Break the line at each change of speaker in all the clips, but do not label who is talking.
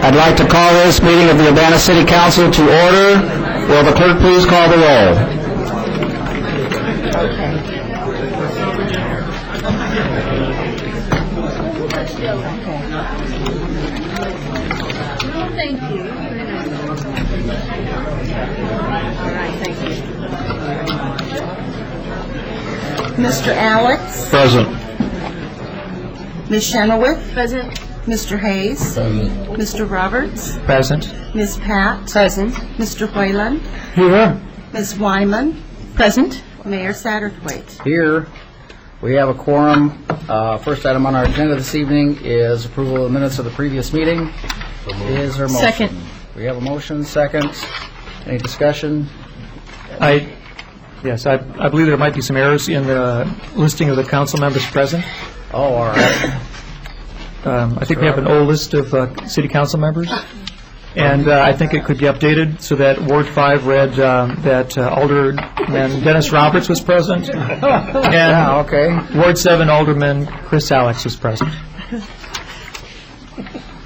I'd like to call this meeting of the Urbana City Council to order. Will the clerk please call the roll?
Thank you. All right, thank you.
Mr. Alex?
Present.
Ms. Chenoweth?
Present.
Mr. Hayes? Mr. Roberts?
Present.
Ms. Pat?
Present.
Mr. Whalen?
Here.
Ms. Wyman?
Present.
Mayor Satterthwaite?
Here, we have a quorum. First item on our agenda this evening is approval of the minutes of the previous meeting. Is there a motion?
Second.
We have a motion, second. Any discussion?
Yes, I believe there might be some errors in the listing of the council members present.
Oh, all right.
I think we have an old list of city council members, and I think it could be updated so that Ward 5 read that Alderman Dennis Roberts was present, and
Yeah, okay.
Ward 7 Alderman Chris Alex was present.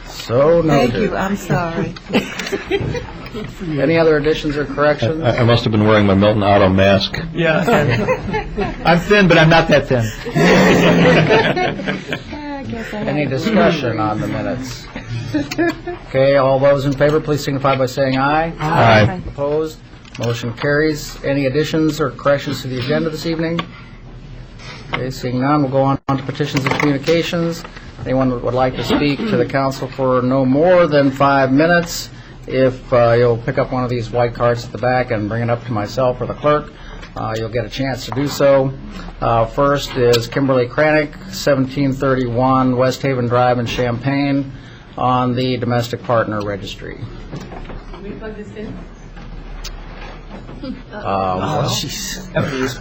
So
Thank
noted.
you, I'm sorry.
Any other additions or corrections?
I must have been wearing my Milton Auto mask.
Yeah, and I'm thin, but I'm not that thin.
Any discussion on the minutes? Okay, all those in favor, please signify by saying aye.
Aye.
Opposed? Motion carries. Any additions or corrections to the agenda this evening? Okay, seeing none, we'll go on to petitions and communications. Anyone that would like to speak to the council for no more than 5 minutes, if you'll pick up one of these white cards at the back and bring it up to myself or the clerk, you'll get a chance to do so. First is Kimberly Kranick, 1731 West Haven Drive in Champaign, on the domestic partner registry.
Can we plug this in?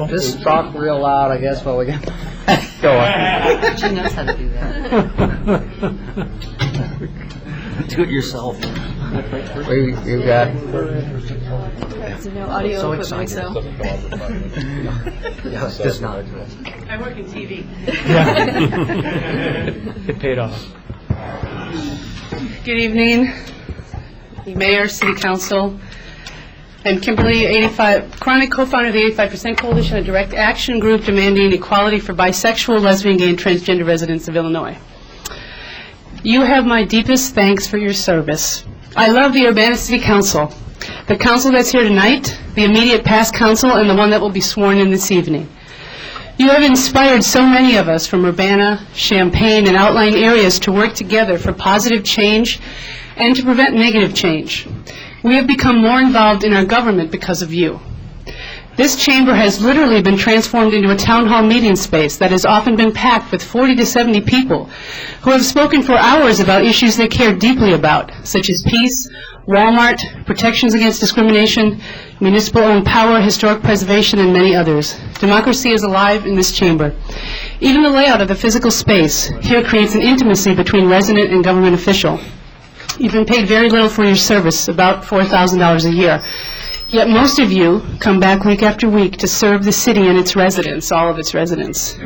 Just talk real loud, I guess, while we get going.
She knows how to do that.
Do it yourself. We've got...
No audio equipment, so.
Does not.
I work in TV.
It paid off.
Good evening, Mayor, City Council. I'm Kimberly, chronic co-founder of the 85% Coalition, a direct action group demanding equality for bisexual, lesbian, gay, and transgender residents of Illinois. You have my deepest thanks for your service. I love the Urbana City Council, the council that's here tonight, the immediate past council, and the one that will be sworn in this evening. You have inspired so many of us from Urbana, Champaign, and outlying areas to work together for positive change and to prevent negative change. We have become more involved in our government because of you. This chamber has literally been transformed into a town hall meeting space that has often been packed with 40 to 70 people who have spoken for hours about issues they care deeply about, such as peace, Walmart, protections against discrimination, municipal-owned power, historic preservation, and many others. Democracy is alive in this chamber. Even the layout of the physical space here creates an intimacy between resident and government official. You've been paid very little for your service, about $4,000 a year. Yet most of you come back week after week to serve the city and its residents, all of its residents.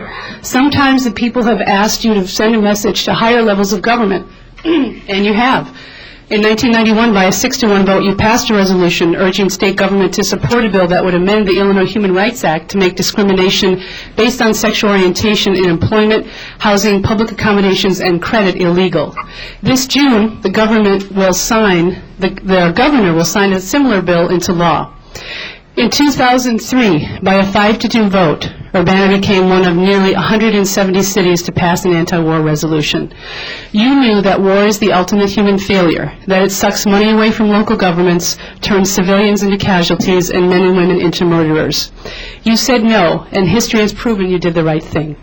Sometimes the people have asked you to send a message to higher levels of government, and you have. In 1991, by a 6-to-1 vote, you passed a resolution urging state government to support a bill that would amend the Illinois Human Rights Act to make discrimination based on sexual orientation in employment, housing, public accommodations, and credit illegal. This June, the governor will sign a similar bill into law. In 2003, by a 5-to-2 vote, Urbana became one of nearly 170 cities to pass an anti-war resolution. You knew that war is the ultimate human failure, that it sucks money away from local governments, turns civilians into casualties, and men and women into murderers. You said no, and history has proven you did the right thing.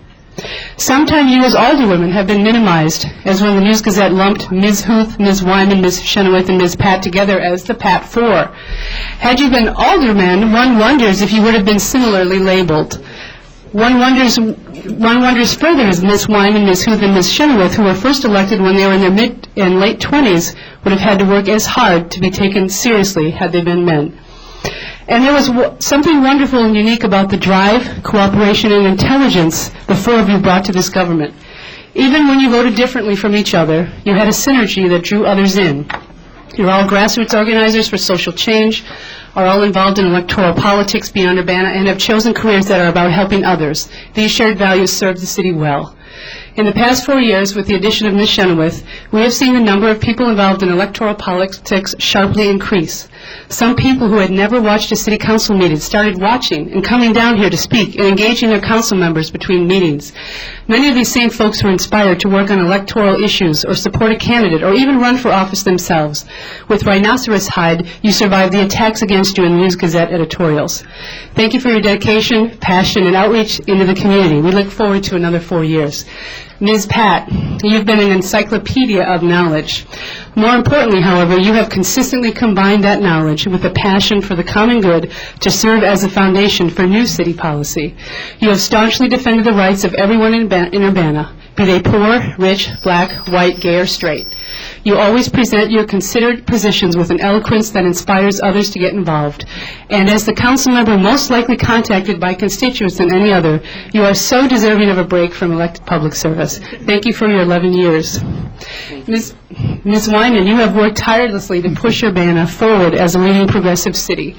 Sometimes you as alderwomen have been minimized, as when the News Gazette lumped Ms. Huth, Ms. Wyman, Ms. Chenoweth, and Ms. Pat together as the Pat Four. Had you been aldermen, one wonders if you would have been similarly labeled. One wonders further as Ms. Wyman, Ms. Huth, and Ms. Chenoweth, who were first elected when they were in their mid and late 20s, would have had to work as hard to be taken seriously had they been men. And there was something wonderful and unique about the drive, cooperation, and intelligence the four of you brought to this government. Even when you voted differently from each other, you had a synergy that drew others in. You're all grassroots organizers for social change, are all involved in electoral politics beyond Urbana, and have chosen careers that are about helping others. These shared values serve the city well. In the past 4 years, with the addition of Ms. Chenoweth, we have seen the number of people involved in electoral politics sharply increase. Some people who had never watched a city council meeting started watching and coming down here to speak and engaging their council members between meetings. Many of these same folks were inspired to work on electoral issues or support a candidate or even run for office themselves. With Rhinoceros Hide, you survived the attacks against you in News Gazette editorials. Thank you for your dedication, passion, and outreach into the community. We look forward to another 4 years. Ms. Pat, you've been an encyclopedia of knowledge. More importantly, however, you have consistently combined that knowledge with a passion for the common good to serve as a foundation for new city policy. You have staunchly defended the rights of everyone in Urbana, be they poor, rich, black, white, gay, or straight. You always present your considered positions with an eloquence that inspires others to get involved. And as the council member most likely contacted by constituents than any other, you are so deserving of a break from elected public service. Thank you for your 11 years. Ms. Wyman, you have worked tirelessly to push Urbana forward as a leading progressive city.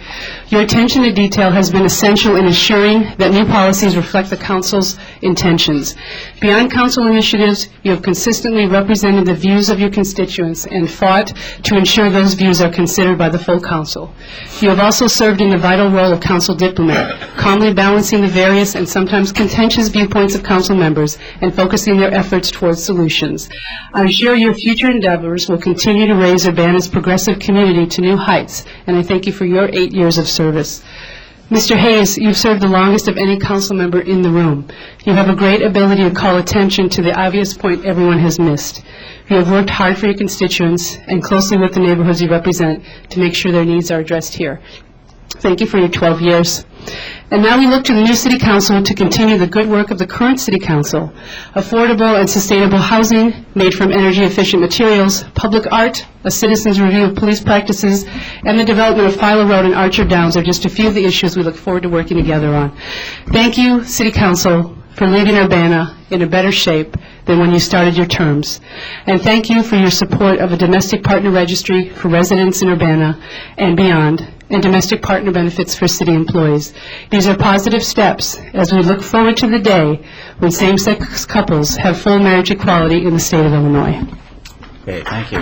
Your attention to detail has been essential in ensuring that new policies reflect the council's intentions. Beyond council initiatives, you have consistently represented the views of your constituents and fought to ensure those views are considered by the full council. You have also served in the vital role of council diplomat, calmly balancing the various and sometimes contentious viewpoints of council members and focusing their efforts towards solutions. I'm sure your future endeavors will continue to raise Urbana's progressive community to new heights, and I thank you for your 8 years of service. Mr. Hayes, you've served the longest of any council member in the room. You have a great ability to call attention to the obvious point everyone has missed. You have worked hard for your constituents and closely with the neighborhoods you represent to make sure their needs are addressed here. Thank you for your 12 years. And now we look to the new City Council to continue the good work of the current City Council. Affordable and sustainable housing made from energy-efficient materials, public art, a citizen's review of police practices, and the development of Philo Road and Archer Downs are just a few of the issues we look forward to working together on. Thank you, City Council, for leaving Urbana in a better shape than when you started your terms. And thank you for your support of a domestic partner registry for residents in Urbana and beyond, and domestic partner benefits for city employees. These are positive steps as we look forward to the day when same-sex couples have full marriage equality in the state of Illinois.
Okay, thank you.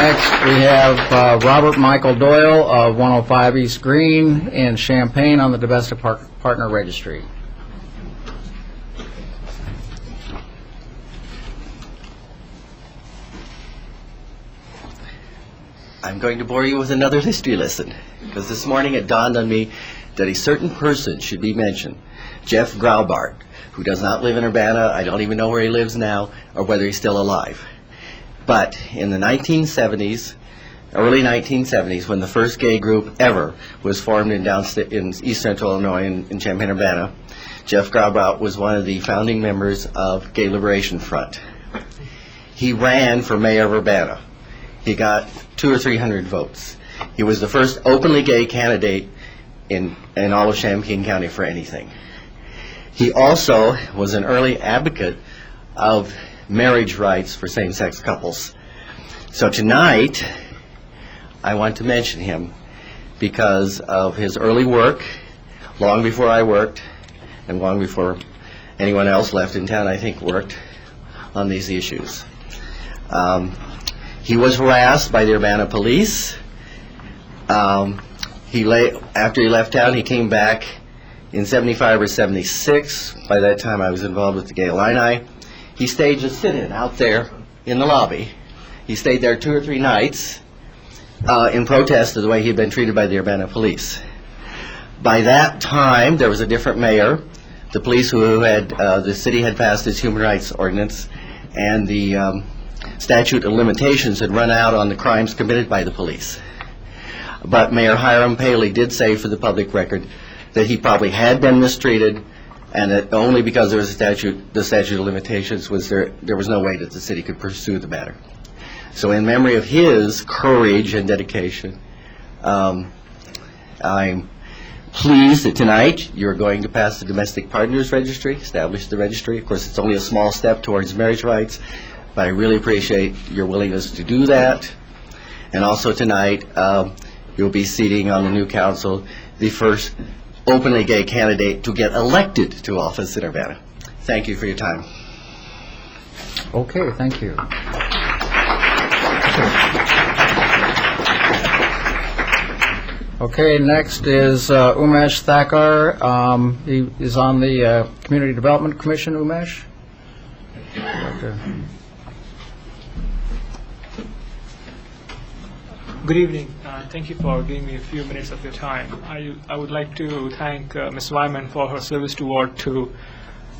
Next, we have Robert Michael Doyle of 105 East Green in Champaign on the Domestic Partner Registry.
I'm going to bore you with another history lesson, because this morning it dawned on me that a certain person should be mentioned, Jeff Graubart, who does not live in Urbana. I don't even know where he lives now or whether he's still alive. But in the 1970s, early 1970s, when the first gay group ever was formed in East Central Illinois in Champaign-Urbana, Jeff Graubart was one of the founding members of Gay Liberation Front. He ran for mayor of Urbana. He got 200 or 300 votes. He was the first openly gay candidate in all of Champaign County for anything. He also was an early advocate of marriage rights for same-sex couples. So tonight, I want to mention him because of his early work, long before I worked, and long before anyone else left in town, I think, worked on these issues. He was harassed by the Urbana police. After he left town, he came back in 75 or 76. By that time, I was involved with the Gay Illini. He staged a sit-in out there in the lobby. He stayed there 2 or 3 nights in protest of the way he had been treated by the Urbana police. By that time, there was a different mayor. The police the city had passed its human rights ordinance, and the statute of limitations had run out on the crimes committed by the police. But Mayor Hiram Paley did say for the public record that he probably had been mistreated, and that only because there was the statute of limitations there was no way that the city could pursue the matter. So in memory of his courage and dedication, I'm pleased that tonight you're going to pass the Domestic Partners Registry, establish the registry. Of course, it's only a small step towards marriage rights, but I really appreciate your willingness to do that. And also tonight, you'll be seating on the new council the first openly gay candidate to get elected to office in Urbana. Thank you for your time.
Okay, thank you. Okay, next is Umesh Thakkar. He is on the Community Development Commission. Umesh? Okay.
Good evening. Thank you for giving me a few minutes of your time. I would like to thank Ms. Wyman for her service to Ward 2.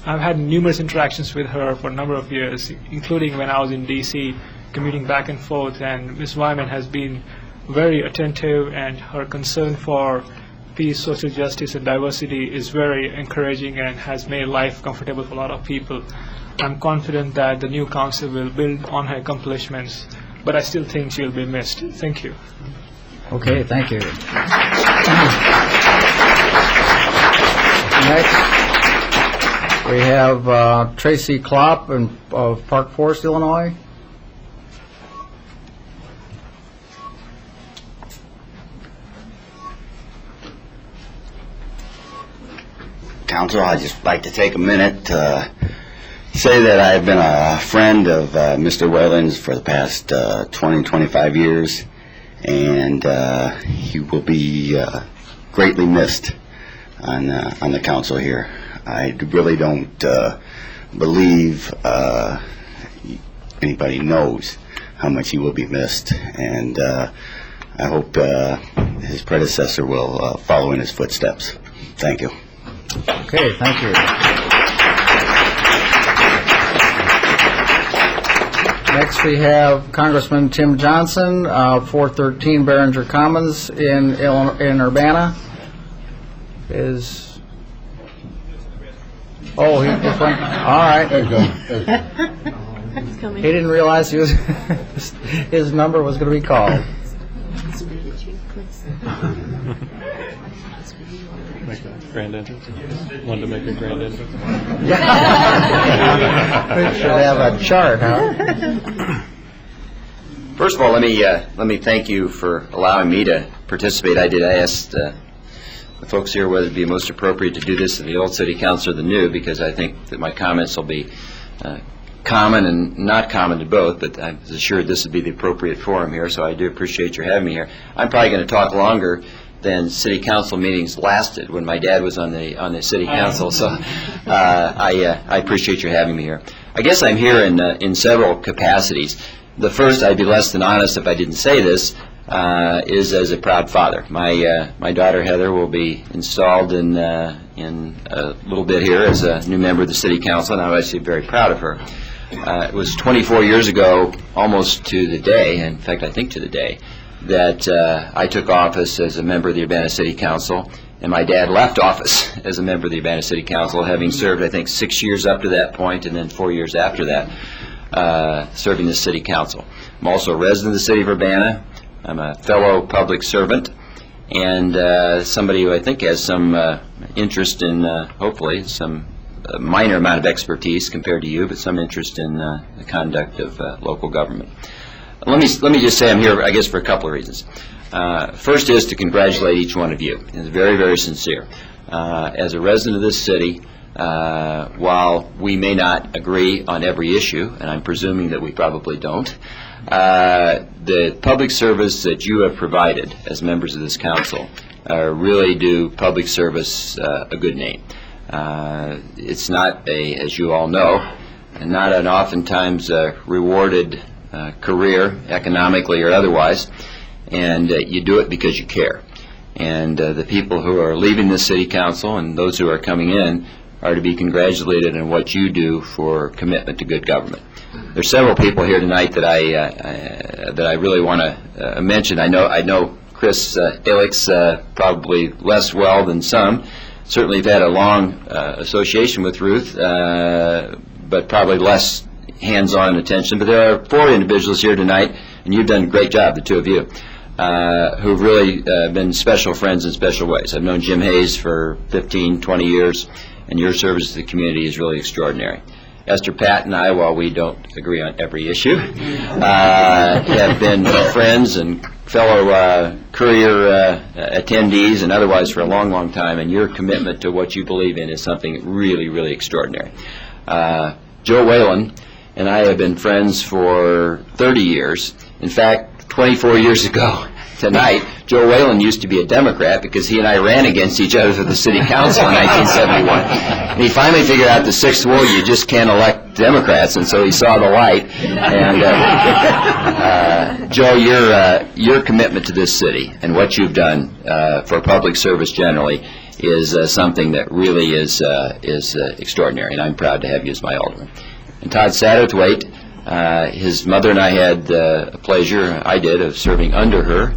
I've had numerous interactions with her for a number of years, including when I was in D.C. commuting back and forth, and Ms. Wyman has been very attentive, and her concern for peace, social justice, and diversity is very encouraging and has made life comfortable for a lot of people. I'm confident that the new council will build on her accomplishments, but I still think she'll be missed. Thank you.
Okay, thank you. Next, we have Tracy Klopp of Park Forest, Illinois.
Council, I'd just like to take a minute to say that I've been a friend of Mr. Wayland's for the past 20, 25 years, and he will be greatly missed on the council here. I really don't believe anybody knows how much he will be missed, and I hope his predecessor will follow in his footsteps. Thank you.
Okay, thank you. Next, we have Congressman Tim Johnson, 413 Behringer Commons in Urbana. Oh, he went. All right. There you go.
He's coming.
He didn't realize his number was going to be called.
Make a grand entrance. Wanted to make a grand entrance.
Should have a chart, huh?
First of all, let me thank you for allowing me to participate. I asked the folks here whether it would be most appropriate to do this in the old city council or the new, because I think that my comments will be common and not common to both, but I was assured this would be the appropriate forum here, so I do appreciate your having me here. I'm probably going to talk longer than city council meetings lasted when my dad was on the city council, so I appreciate your having me here. I guess I'm here in several capacities. The first, I'd be less than honest if I didn't say this, is as a proud father. My daughter Heather will be installed in a little bit here as a new member of the city council, and I'm actually very proud of her. It was 24 years ago, almost to the day, in fact I think to the day, that I took office as a member of the Urbana City Council, and my dad left office as a member of the Urbana City Council, having served, I think, 6 years up to that point, and then 4 years after that, serving the City Council. I'm also a resident of the city of Urbana. I'm a fellow public servant, and somebody who I think has some interest in, hopefully, some minor amount of expertise compared to you, but some interest in the conduct of local government. Let me just say I'm here, I guess, for a couple of reasons. First is to congratulate each one of you. It's very, very sincere. As a resident of this city, while we may not agree on every issue, and I'm presuming that we probably don't, the public service that you have provided as members of this council really do public service a good name. It's not as you all know, not an oftentimes rewarded career, economically or otherwise, and you do it because you care. And the people who are leaving the city council and those who are coming in are to be congratulated on what you do for commitment to good government. There's several people here tonight that I really want to mention. I know Chris Ilix probably less well than some. Certainly have had a long association with Ruth, but probably less hands-on attention. But there are 4 individuals here tonight, and you've done a great job, the two of you. who've really been special friends in special ways. I've known Jim Hayes for 15, 20 years, and your service to the community is really extraordinary. Esther Pat and I, while we don't agree on every issue, have been friends and fellow Courier attendees and otherwise for a long, long time, and your commitment to what you believe in is something really, really extraordinary. Joe Whalen and I have been friends for 30 years. In fact, 24 years ago tonight, Joe Whalen used to be a Democrat because he and I ran against each other for the city council in 1971. And he finally figured out the sixth ward, you just can't elect Democrats, and so he saw the light. And Joe, your commitment to this city and what you've done for public service generally is something that really is extraordinary, and I'm proud to have you as my alderman. And Todd Satterthwaite, his mother and I had a pleasure, I did, of serving under her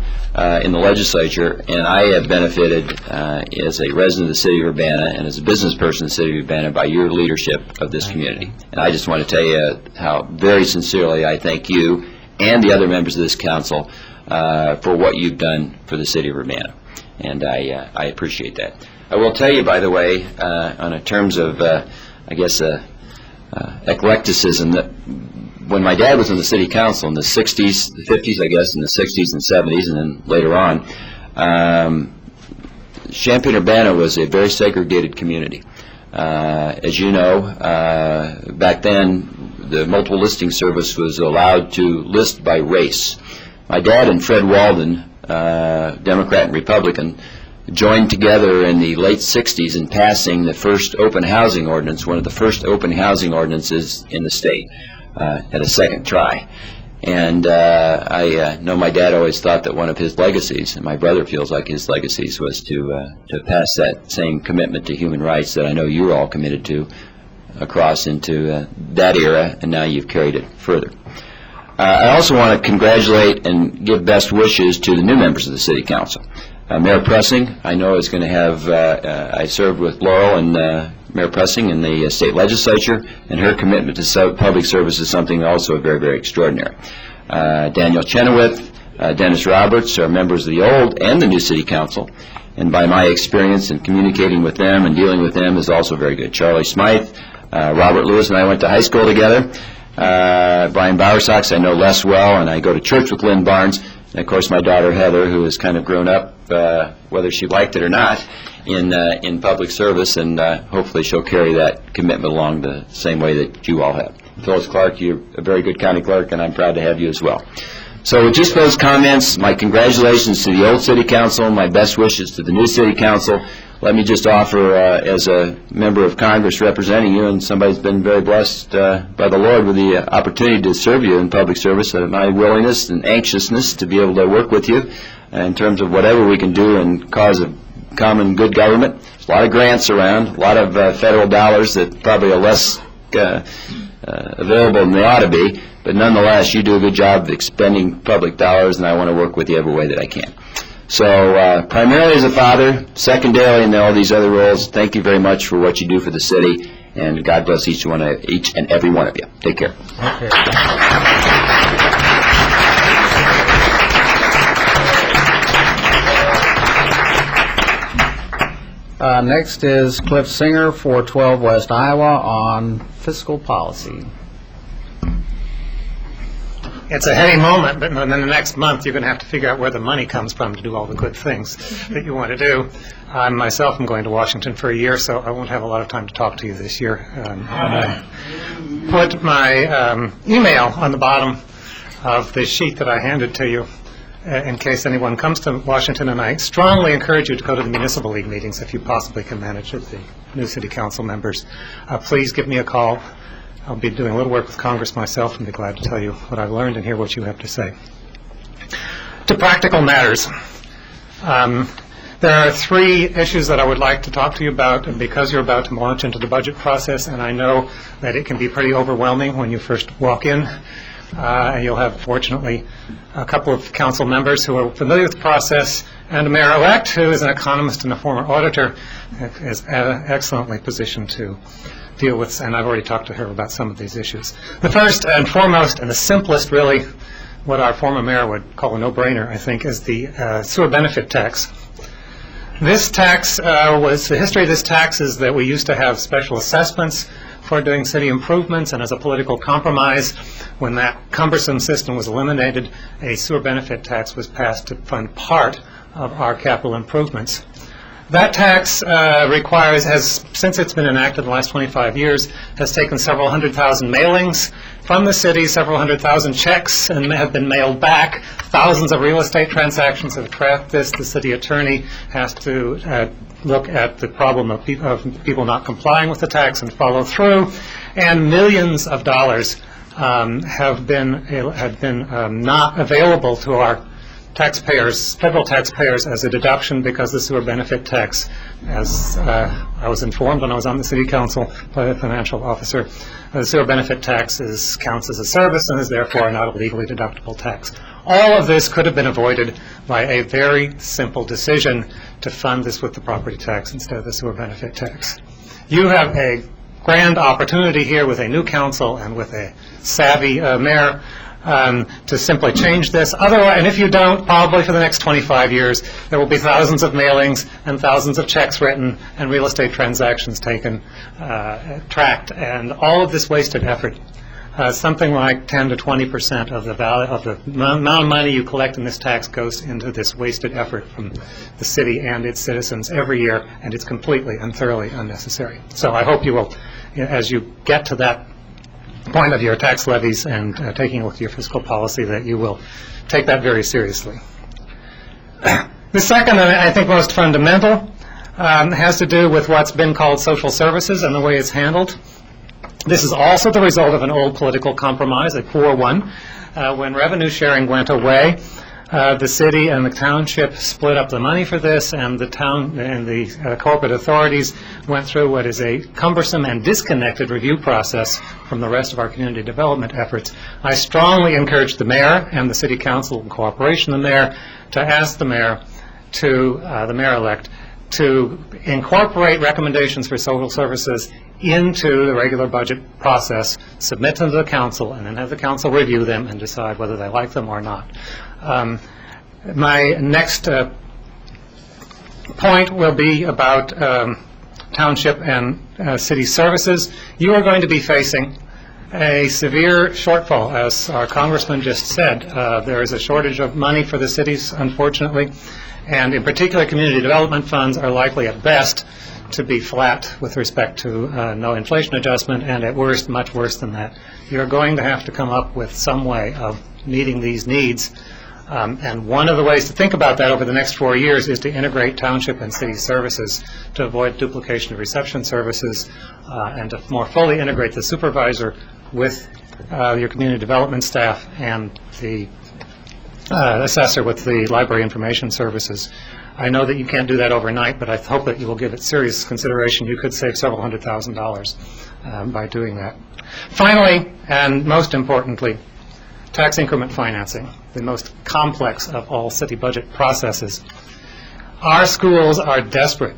in the legislature, and I have benefited as a resident of the city of Urbana and as a business person in the city of Urbana by your leadership of this community. And I just want to tell you how very sincerely I thank you and the other members of this council for what you've done for the city of Urbana. And I appreciate that. I will tell you, by the way, on a terms of, I guess, eclecticism, that when my dad was in the city council in the 60s, the 50s, I guess, in the 60s and 70s, and then later on, Champaign-Urbana was a very segregated community. As you know, back then, the multiple listing service was allowed to list by race. My dad and Fred Walden, Democrat and Republican, joined together in the late 60s in passing the first open housing ordinance, one of the first open housing ordinances in the state, at a second try. And I know my dad always thought that one of his legacies, and my brother feels like his legacies, was to pass that same commitment to human rights that I know you're all committed to across into that era, and now you've carried it further. I also want to congratulate and give best wishes to the new members of the City Council. Mayor Pressing, I know, is going to have, I served with Laurel and Mayor Pressing in the state legislature, and her commitment to public service is something also very, very extraordinary. Daniel Chenoweth, Dennis Roberts are members of the old and the new City Council, and by my experience in communicating with them and dealing with them is also very good. Charlie Smythe, Robert Lewis and I went to high school together. Brian Bowersox I know less well, and I go to church with Lynn Barnes. And of course my daughter Heather, who has kind of grown up, whether she liked it or not, in public service, and hopefully she'll carry that commitment along the same way that you all have. Phyllis Clark, you're a very good county clerk, and I'm proud to have you as well. So with just those comments, my congratulations to the old City Council, my best wishes to the new City Council. Let me just offer, as a member of Congress representing you, and somebody who's been very blessed by the Lord with the opportunity to serve you in public service, my willingness and anxiousness to be able to work with you in terms of whatever we can do in cause of common good government. There's a lot of grants around, a lot of federal dollars that probably are less available than they ought to be, but nonetheless, you do a good job of expending public dollars, and I want to work with you every way that I can. So primarily as a father, secondarily in all these other roles, thank you very much for what you do for the city, and God bless each and every one of you. Take care.
Okay. Next is Cliff Singer, 412 West Iowa, on fiscal policy.
It's a heady moment, but then the next month you're going to have to figure out where the money comes from to do all the good things that you want to do. I myself am going to Washington for a year, so I won't have a lot of time to talk to you this year. I put my email on the bottom of the sheet that I handed to you in case anyone comes to Washington, and I strongly encourage you to go to the Municipal League meetings if you possibly can manage it, the new City Council members. Please give me a call. I'll be doing a little work with Congress myself and be glad to tell you what I've learned and hear what you have to say. To practical matters. There are three issues that I would like to talk to you about, and because you're about to launch into the budget process, and I know that it can be pretty overwhelming when you first walk in. You'll have, fortunately, a couple of council members who are familiar with the process, and a mayor-elect who is an economist and a former auditor, is excellently positioned to deal with, and I've already talked to her about some of these issues. The first and foremost and the simplest, really, what our former mayor would call a no-brainer, I think, is the sewer benefit tax. This tax the history of this tax is that we used to have special assessments for doing city improvements, and as a political compromise, when that cumbersome system was eliminated, a sewer benefit tax was passed to fund part of our capital improvements. That tax since it's been enacted in the last 25 years, has taken several 100,000 mailings from the city, several 100,000 checks and have been mailed back. Thousands of real estate transactions have tracked this. The city attorney has to look at the problem of people not complying with the tax and follow through. And millions of dollars have been not available to our taxpayers, federal taxpayers, as a deduction because the sewer benefit tax, as I was informed when I was on the city council by the financial officer, the sewer benefit tax counts as a service and is therefore not a legally deductible tax. All of this could have been avoided by a very simple decision to fund this with the property tax instead of the sewer benefit tax. You have a grand opportunity here with a new council and with a savvy mayor to simply change this. Otherwise, and if you don't, probably for the next 25 years, there will be thousands of mailings and thousands of checks written and real estate transactions taken, tracked, and all of this wasted effort. Something like 10 to 20% of the value of the amount of money you collect in this tax goes into this wasted effort from the city and its citizens every year, and it's completely and thoroughly unnecessary. So I hope you will, as you get to that point of your tax levies and taking a look at your fiscal policy, that you will take that very seriously. The second, and I think most fundamental, has to do with what's been called social services and the way it's handled. This is also the result of an old political compromise, a poor one. When revenue sharing went away, the city and the township split up the money for this, and the town and the corporate authorities went through what is a cumbersome and disconnected review process from the rest of our community development efforts. I strongly encourage the mayor and the city council, in cooperation with the mayor, to ask the mayor the mayor-elect to incorporate recommendations for social services into the regular budget process, submit them to the council, and then have the council review them and decide whether they like them or not. My next point will be about township and city services. You are going to be facing a severe shortfall, as our congressman just said. There is a shortage of money for the cities, unfortunately, and in particular community development funds are likely at best to be flat with respect to no inflation adjustment, and at worst, much worse than that. You're going to have to come up with some way of meeting these needs, and one of the ways to think about that over the next 4 years is to integrate township and city services to avoid duplication of reception services and to more fully integrate the supervisor with your community development staff and the assessor with the library information services. I know that you can't do that overnight, but I hope that you will give it serious consideration. You could save several $100,000 by doing that. Finally, and most importantly, tax increment financing, the most complex of all city budget processes. Our schools are desperate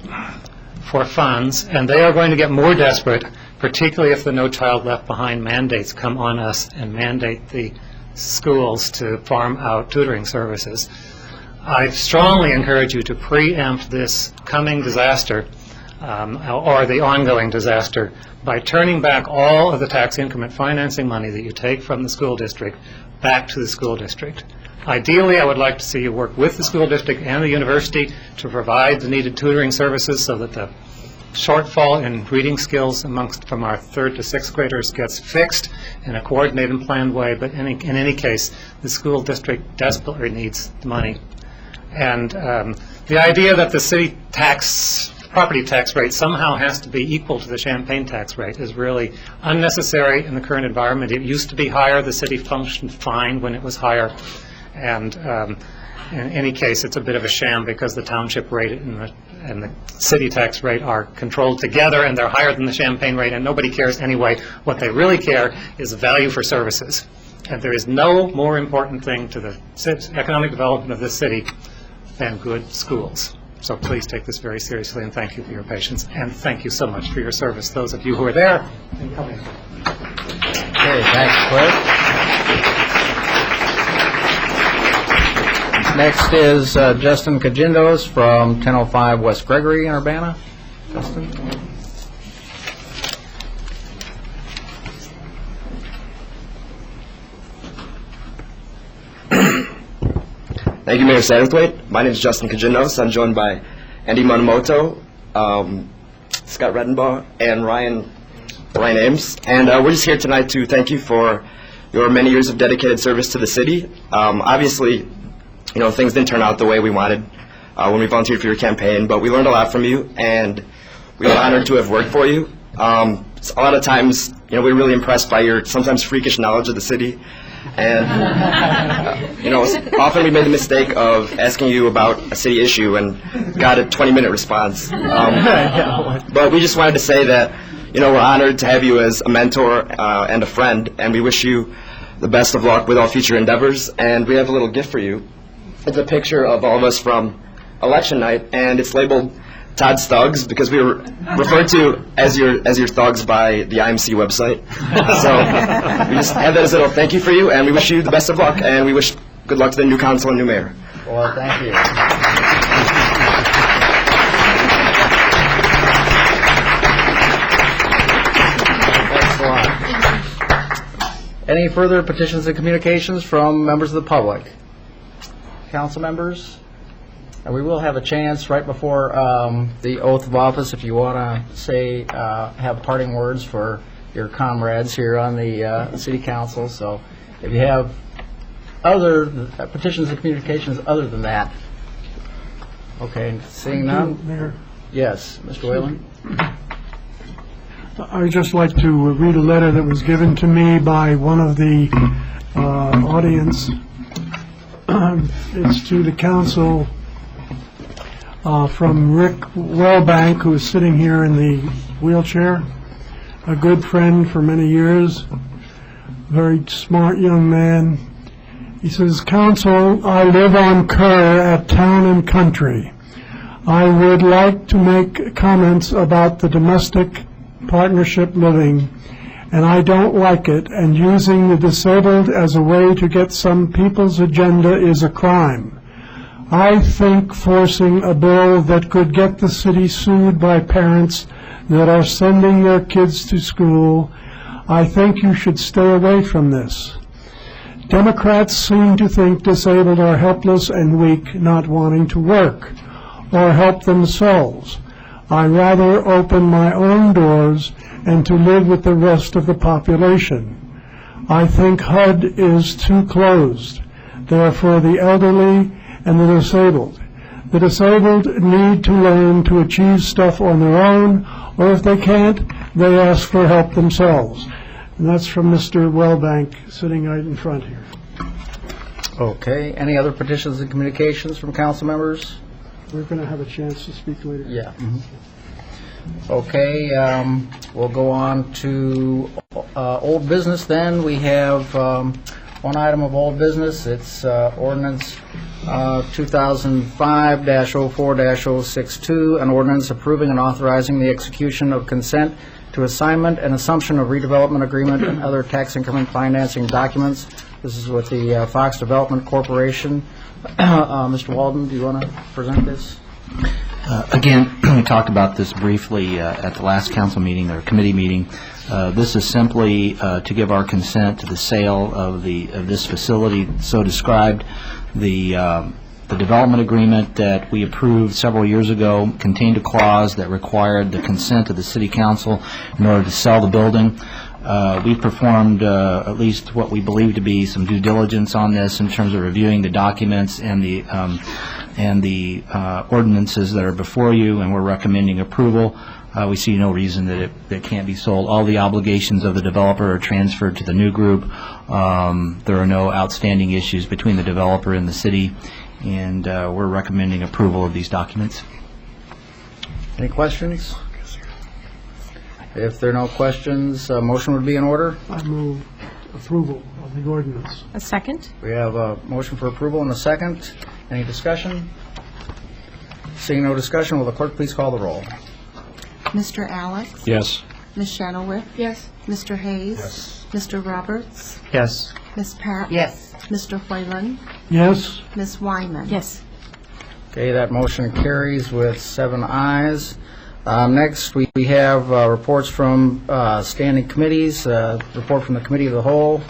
for funds, and they are going to get more desperate, particularly if the No Child Left Behind mandates come on us and mandate the schools to farm out tutoring services. I strongly encourage you to preempt this coming disaster or the ongoing disaster by turning back all of the tax increment financing money that you take from the school district back to the school district. Ideally, I would like to see you work with the school district and the university to provide the needed tutoring services so that the shortfall in reading skills from our 3rd to 6th graders gets fixed in a coordinated and planned way, but in any case, the school district desperately needs the money. And the idea that the city property tax rate somehow has to be equal to the Champaign tax rate is really unnecessary in the current environment. It used to be higher. The city functioned fine when it was higher. And in any case, it's a bit of a sham because the township rate and the city tax rate are controlled together, and they're higher than the Champaign rate, and nobody cares anyway. What they really care is the value for services. And there is no more important thing to the economic development of this city than good schools. So please take this very seriously, and thank you for your patience. And thank you so much for your service, those of you who are there and coming.
Okay, thanks, Clerk. Next is Justin Kajendos from 1005 West Gregory in Urbana. Justin?
Thank you, Mayor Satterthwaite. My name is Justin Kajendos. I'm joined by Andy Monomoto, Scott Redenbaugh, and Ryan Ames. And we're just here tonight to thank you for your many years of dedicated service to the city. Obviously, you know, things didn't turn out the way we wanted when we volunteered for your campaign, but we learned a lot from you, and we were honored to have worked for you. A lot of times, you know, we're really impressed by your sometimes freakish knowledge of the city. And, you know, often we made the mistake of asking you about a city issue and got a 20-minute response. But we just wanted to say that, you know, we're honored to have you as a mentor and a friend, and we wish you the best of luck with all future endeavors. And we have a little gift for you. It's a picture of all of us from election night, and it's labeled Todd Stuggs because we were referred to as your thugs by the IMC website. So we just have that as a little thank you for you, and we wish you the best of luck, and we wish good luck to the new council and new mayor.
Well, thank you. Thanks a lot. Any further petitions and communications from members of the public? Council members? And we will have a chance right before the oath of office if you want to say, have parting words for your comrades here on the city council. So if you have other petitions and communications other than that. Okay, seeing none?
Mayor,
Yes, Mr. Whalen?
I'd just like to read a letter that was given to me by one of the audience. It's to the council from Rick Wellbank, who is sitting here in the wheelchair, a good friend for many years, very smart young man. He says, "Council, I live on Kerr at Town and Country. I would like to make comments about the domestic partnership living, and I don't like it, and using the disabled as a way to get some people's agenda is a crime. I think forcing a bill that could get the city sued by parents that are sending their kids to school, I think you should stay away from this. Democrats seem to think disabled are helpless and weak, not wanting to work or help themselves. I rather open my own doors and to live with the rest of the population. I think HUD is too closed. They are for the elderly and the disabled. The disabled need to learn to achieve stuff on their own, or if they can't, they ask for help themselves." And that's from Mr. Wellbank, sitting right in front here.
Okay, any other petitions and communications from council members?
We're going to have a chance to speak later.
Yeah. Okay, we'll go on to old business then. We have one item of old business. It's ordinance 2005-04-062, an ordinance approving and authorizing the execution of consent to assignment and assumption of redevelopment agreement and other tax increment financing documents. This is with the Fox Development Corporation. Mr. Walden, do you want to present this?
Again, we talked about this briefly at the last council meeting or committee meeting. This is simply to give our consent to the sale of this facility so described. The development agreement that we approved several years ago contained a clause that required the consent of the city council in order to sell the building. We performed at least what we believe to be some due diligence on this in terms of reviewing the documents and the ordinances that are before you, and we're recommending approval. We see no reason that it can't be sold. All the obligations of the developer are transferred to the new group. There are no outstanding issues between the developer and the city, and we're recommending approval of these documents.
Any questions? If there are no questions, a motion would be in order.
I move approval of the ordinance.
A second?
We have a motion for approval and a second. Any discussion? Seeing no discussion, will the clerk please call the roll?
Mr. Alex?
Yes.
Ms. Shanawith?
Yes.
Mr. Hayes? Mr. Roberts?
Yes.
Ms. Pat?
Yes.
Mr. Whalen?
Yes.
Ms. Wyman?
Yes.
Okay, that motion carries with 7 ayes. Next, we have reports from standing committees, report from the Committee of the Whole.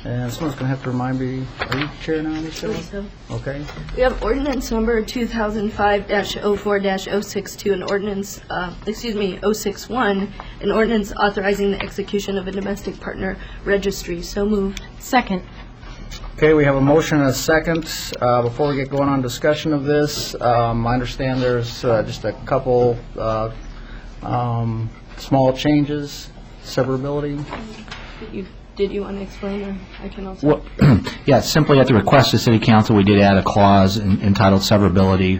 And someone's going to have to remind me, are you chair now, Michelle?
So,
Okay.
we have ordinance number 2005-04-062, an ordinance, 061, an ordinance authorizing the execution of a domestic partner registry. So moved.
Second.
Okay, we have a motion and a second. Before we get going on discussion of this, I understand there's just a couple small changes, severability.
Did you want to explain, or I can also?
Well, yeah, simply at the request of City Council, we did add a clause entitled severability,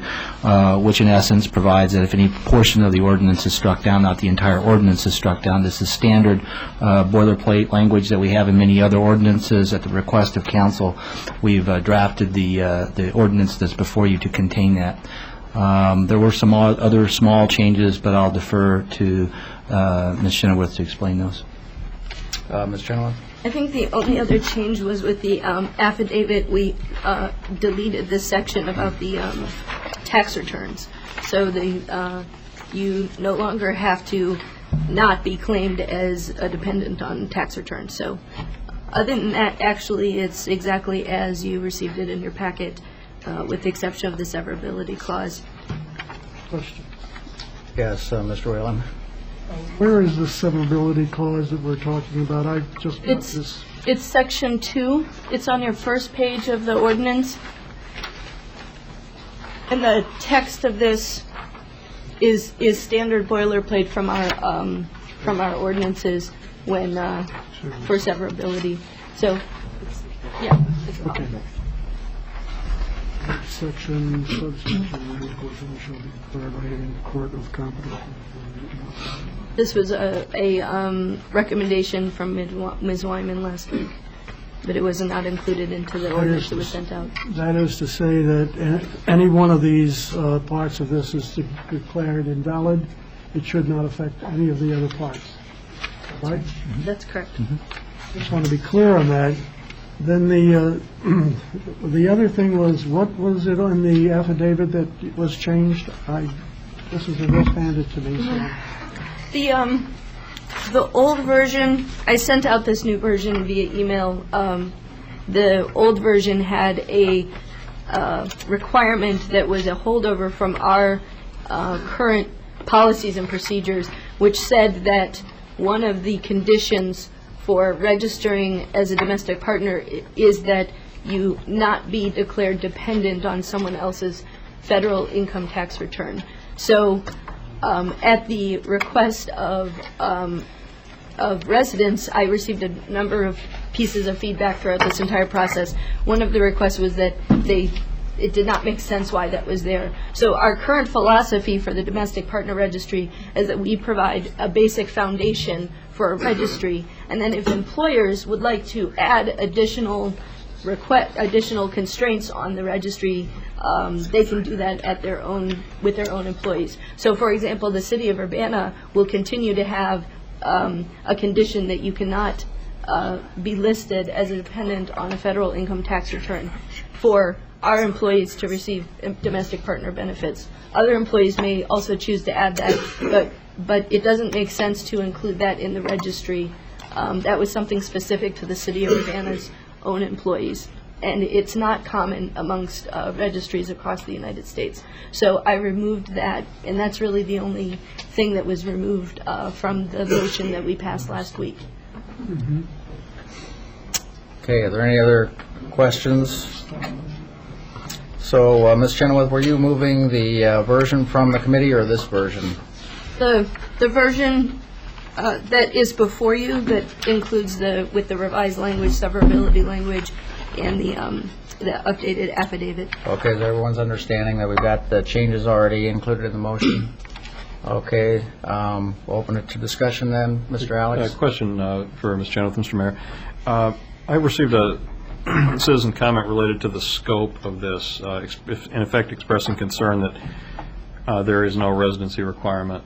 which in essence provides that if any portion of the ordinance is struck down, not the entire ordinance is struck down. This is standard boilerplate language that we have in many other ordinances. At the request of council, we've drafted the ordinance that's before you to contain that. There were some other small changes, but I'll defer to Ms. Chenoweth to explain those.
Ms. Chenoweth?
I think the only other change was with the affidavit. We deleted this section about the tax returns. So you no longer have to not be claimed as a dependent on tax returns. So other than that, actually, it's exactly as you received it in your packet, with the exception of the severability clause.
Question.
Yes, Mr. Whalen.
Where is the severability clause that we're talking about? I just got this.
It's section 2. It's on your first page of the ordinance. And the text of this is standard boilerplate from our ordinances when for severability. So, yeah.
Okay. Section, subsection, shall be declared by any court of competent.
This was a recommendation from Ms. Wyman last week, but it was not included into the ordinance that was sent out.
That is to say that any one of these parts of this is declared invalid. It should not affect any of the other parts. Right?
That's correct.
Just want to be clear on that. Then the other thing was, what was it on the affidavit that was changed? This is just handed to me. So.
The old version, I sent out this new version via email. The old version had a requirement that was a holdover from our current policies and procedures, which said that one of the conditions for registering as a domestic partner is that you not be declared dependent on someone else's federal income tax return. So at the request of residents, I received a number of pieces of feedback throughout this entire process. One of the requests was that it did not make sense why that was there. So our current philosophy for the domestic partner registry is that we provide a basic foundation for a registry, and then if employers would like to add additional constraints on the registry, they can do that with their own employees. So, for example, the city of Urbana will continue to have a condition that you cannot be listed as a dependent on a federal income tax return for our employees to receive domestic partner benefits. Other employees may also choose to add that, but it doesn't make sense to include that in the registry. That was something specific to the city of Urbana's own employees, and it's not common amongst registries across the United States. So I removed that, and that's really the only thing that was removed from the motion that we passed last week.
Okay, are there any other questions? So, Ms. Chenoweth, were you moving the version from the committee or this version?
The version that is before you that includes with the revised language, severability language, and the updated affidavit.
Okay, is everyone's understanding that we've got the changes already included in the motion? Okay, we'll open it to discussion then. Mr. Alex?
Question for Ms. Chenoweth, Mr. Mayor. I received a citizen comment related to the scope of this, in effect expressing concern that there is no residency requirement.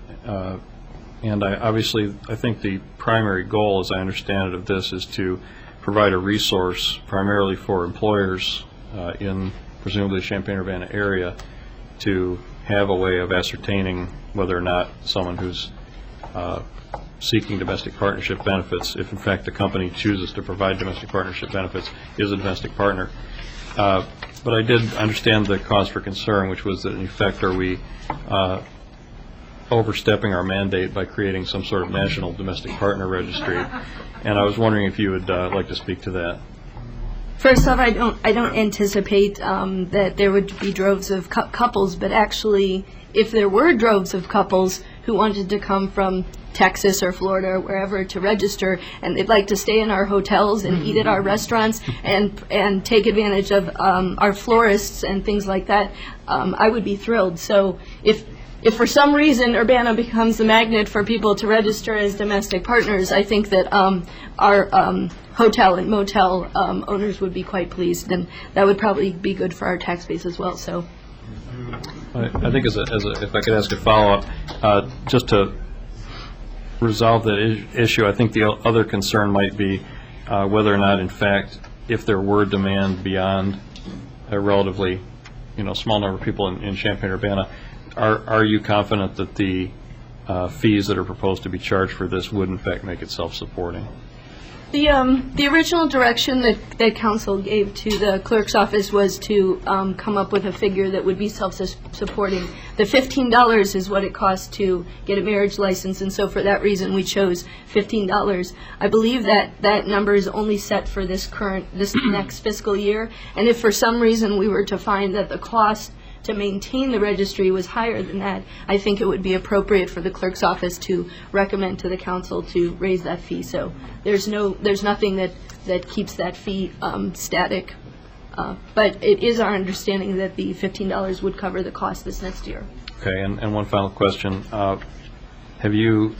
And I think the primary goal, as I understand it, of this is to provide a resource primarily for employers in presumably the Champaign-Urbana area to have a way of ascertaining whether or not someone who's seeking domestic partnership benefits, if in fact the company chooses to provide domestic partnership benefits, is a domestic partner. But I did understand the cause for concern, which was that in effect are we overstepping our mandate by creating some sort of national domestic partner registry. And I was wondering if you would like to speak to that.
First off, I don't anticipate that there would be droves of couples, but actually, if there were droves of couples who wanted to come from Texas or Florida or wherever to register, and they'd like to stay in our hotels and eat at our restaurants and take advantage of our florists and things like that, I would be thrilled. So if for some reason Urbana becomes the magnet for people to register as domestic partners, I think that our hotel and motel owners would be quite pleased, and that would probably be good for our tax base as well. So,
I think if I could ask a follow-up, just to resolve that issue, I think the other concern might be whether or not, in fact, if there were demand beyond a relatively, small number of people in Champaign-Urbana, are you confident that the fees that are proposed to be charged for this would, in fact, make it self-supporting?
The original direction that council gave to the clerk's office was to come up with a figure that would be self-supporting. The $15 is what it costs to get a marriage license, and so for that reason we chose $15. I believe that number is only set for this next fiscal year, and if for some reason we were to find that the cost to maintain the registry was higher than that, I think it would be appropriate for the clerk's office to recommend to the council to raise that fee. So there's nothing that keeps that fee static. But it is our understanding that the $15 would cover the cost this next year.
Okay, and one final question. Have you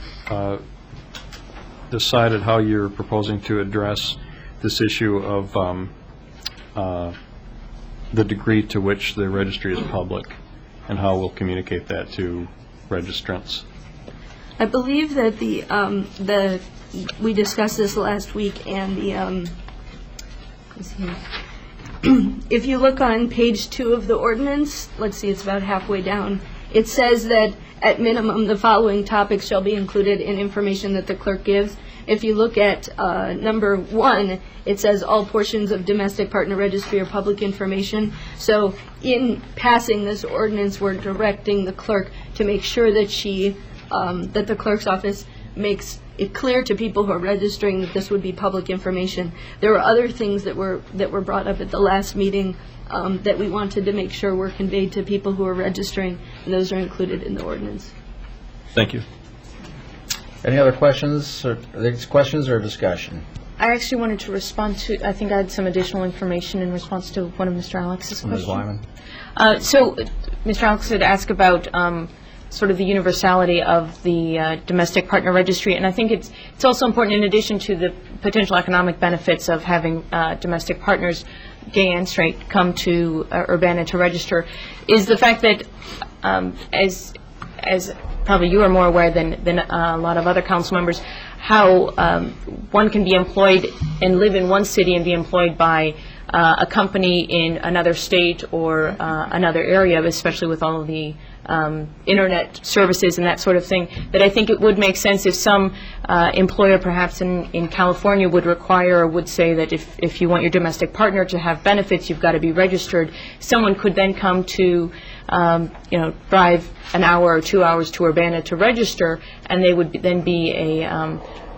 decided how you're proposing to address this issue of the degree to which the registry is public, and how we'll communicate that to registrants?
I believe that we discussed this last week, and if you look on page 2 of the ordinance, let's see, it's about halfway down, it says that at minimum the following topics shall be included in information that the clerk gives. If you look at number 1, it says all portions of domestic partner registry are public information. So in passing this ordinance, we're directing the clerk to make sure that that the clerk's office makes it clear to people who are registering that this would be public information. There were other things that were brought up at the last meeting that we wanted to make sure were conveyed to people who are registering, and those are included in the ordinance.
Thank you.
Any other questions or discussion?
I actually wanted to respond to, I think I had some additional information in response to one of Mr. Alex's questions.
Ms. Wyman?
So Mr. Alex had asked about sort of the universality of the domestic partner registry, and I think it's also important, in addition to the potential economic benefits of having domestic partners, gay and straight, come to Urbana to register, is the fact that as probably you are more aware than a lot of other council members, how one can be employed and live in one city and be employed by a company in another state or another area, especially with all of the internet services and that sort of thing, that I think it would make sense if some employer perhaps in California would require or would say that if you want your domestic partner to have benefits, you've got to be registered. Someone could then come to drive an hour or 2 hours to Urbana to register, and they would then be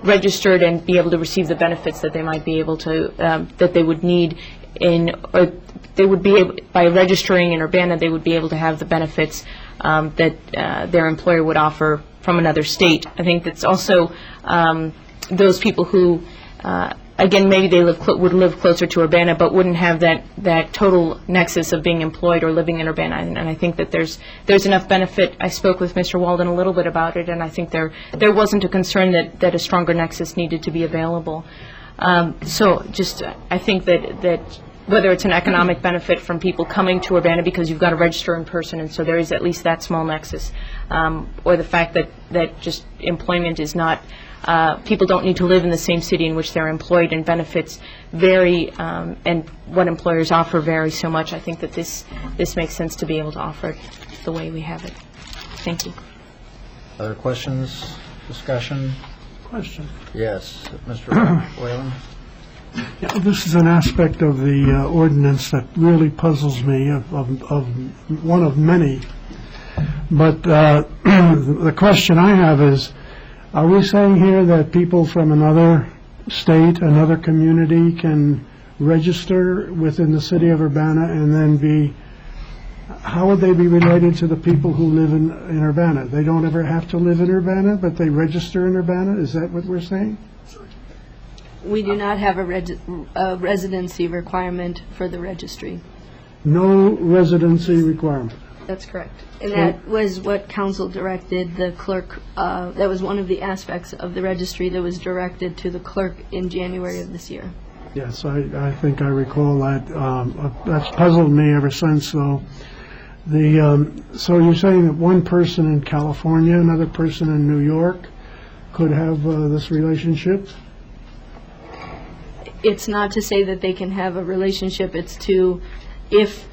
registered and be able to receive the benefits that they might be able to, that they would need or they would be able, by registering in Urbana, they would be able to have the benefits that their employer would offer from another state. I think that's also those people who, again, maybe they would live closer to Urbana, but wouldn't have that total nexus of being employed or living in Urbana. And I think that there's enough benefit. I spoke with Mr. Walden a little bit about it, and I think there wasn't a concern that a stronger nexus needed to be available. So just I think that whether it's an economic benefit from people coming to Urbana because you've got to register in person, and so there is at least that small nexus, or the fact that just employment is not people don't need to live in the same city in which they're employed, and benefits vary, and what employers offer varies so much. I think that this makes sense to be able to offer it the way we have it. Thank you.
Other questions, discussion?
Question.
Yes, Mr. Whalen?
Yeah, this is an aspect of the ordinance that really puzzles me, of one of many. But the question I have is, are we saying here that people from another state, another community can register within the city of Urbana and then be, how would they be related to the people who live in Urbana? They don't ever have to live in Urbana, but they register in Urbana? Is that what we're saying?
We do not have a residency requirement for the registry.
No residency requirement.
That's correct. And that was what council directed the clerk, that was one of the aspects of the registry that was directed to the clerk in January of this year.
Yes, I think I recall that. That's puzzled me ever since. So you're saying that one person in California, another person in New York could have this relationship?
It's not to say that they can have a relationship. It's to, if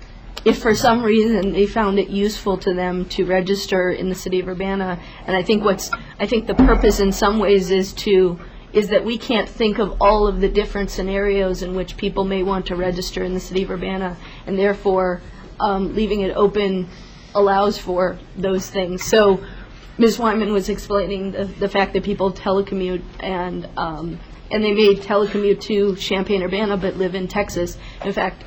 for some reason they found it useful to them to register in the city of Urbana, and I think the purpose in some ways is that we can't think of all of the different scenarios in which people may want to register in the city of Urbana, and therefore leaving it open allows for those things. So Ms. Wyman was explaining the fact that people telecommute, and they may telecommute to Champaign-Urbana but live in Texas. In fact,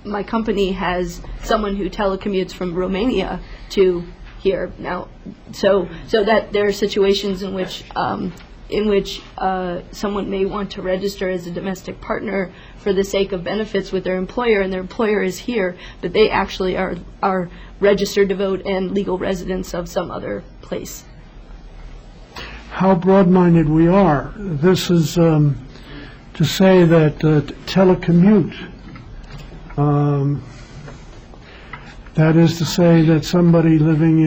my company has someone who telecommutes from Romania to here now. So that there are situations in which someone may want to register as a domestic partner for the sake of benefits with their employer, and their employer is here, but they actually are registered to vote and legal residents of some other place.
How broad-minded we are. This is to say that telecommute, that is to say that somebody living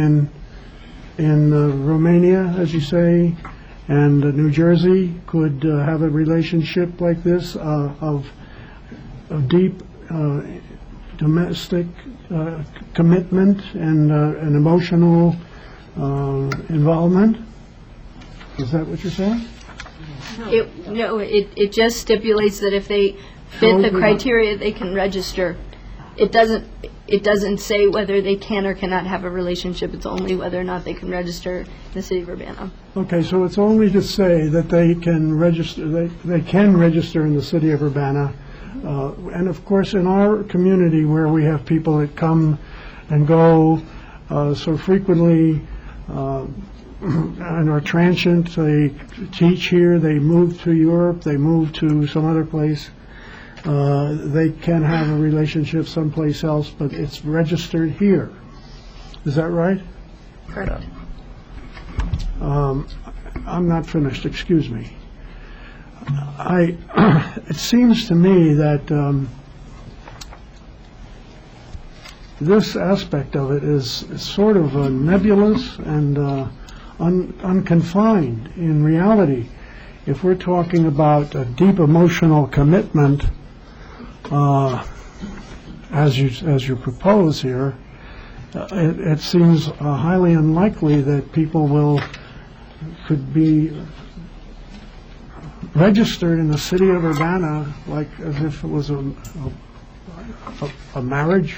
in Romania, as you say, and New Jersey could have a relationship like this of deep domestic commitment and an emotional involvement? Is that what you're saying?
No, it just stipulates that if they fit the criteria, they can register. It doesn't say whether they can or cannot have a relationship. It's only whether or not they can register in the city of Urbana.
Okay, so it's only to say that they can register. They can register in the city of Urbana, and of course, in our community where we have people that come and go so frequently. And are transient, they teach here, they move to Europe, they move to some other place. They can have a relationship someplace else, but it's registered here. Is that right?
Correct.
I'm not finished, excuse me. It seems to me that this aspect of it is sort of nebulous and unconfined. In reality, if we're talking about a deep emotional commitment, as you propose here, it seems highly unlikely that people could be registered in the city of Urbana like as if it was a marriage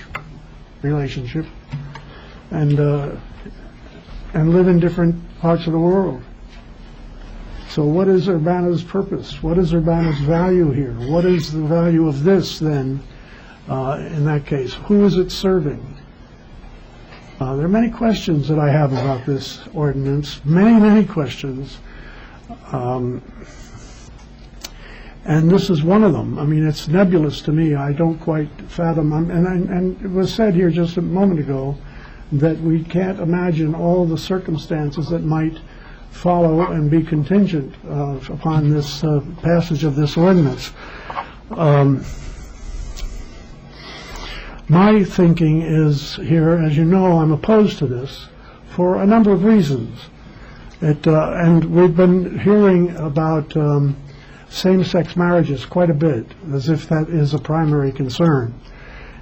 relationship, and live in different parts of the world. So what is Urbana's purpose? What is Urbana's value here? What is the value of this then, in that case? Who is it serving? There are many questions that I have about this ordinance, many questions. And this is one of them. I mean, it's nebulous to me. I don't quite fathom. And it was said here just a moment ago that we can't imagine all the circumstances that might follow and be contingent upon this passage of this ordinance. My thinking is here, as you know, I'm opposed to this for a number of reasons. And we've been hearing about same-sex marriages quite a bit, as if that is a primary concern.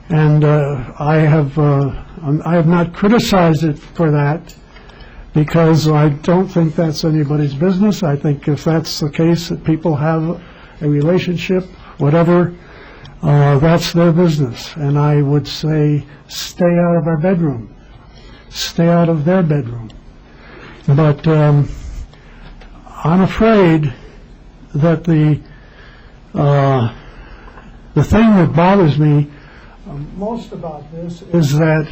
And I have not criticized it for that, because I don't think that's anybody's business. I think if that's the case, that people have a relationship, whatever, that's their business. And I would say, stay out of our bedroom. Stay out of their bedroom. But I'm afraid that the thing that bothers me most about this is that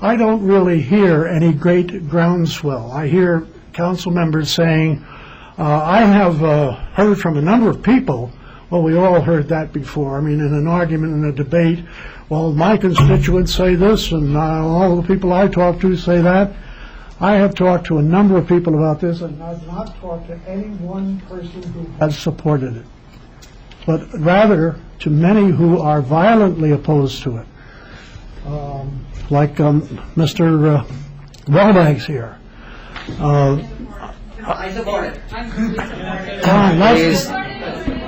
I don't really hear any great groundswell. I hear council members saying, I have heard from a number of people, well, we all heard that before. I mean, in an argument, in a debate, well, my constituents say this, and all the people I talk to say that. I have talked to a number of people about this, and I've not talked to any one person who has supported it, but rather to many who are violently opposed to it, like Mr. Wellbags here.
I support it.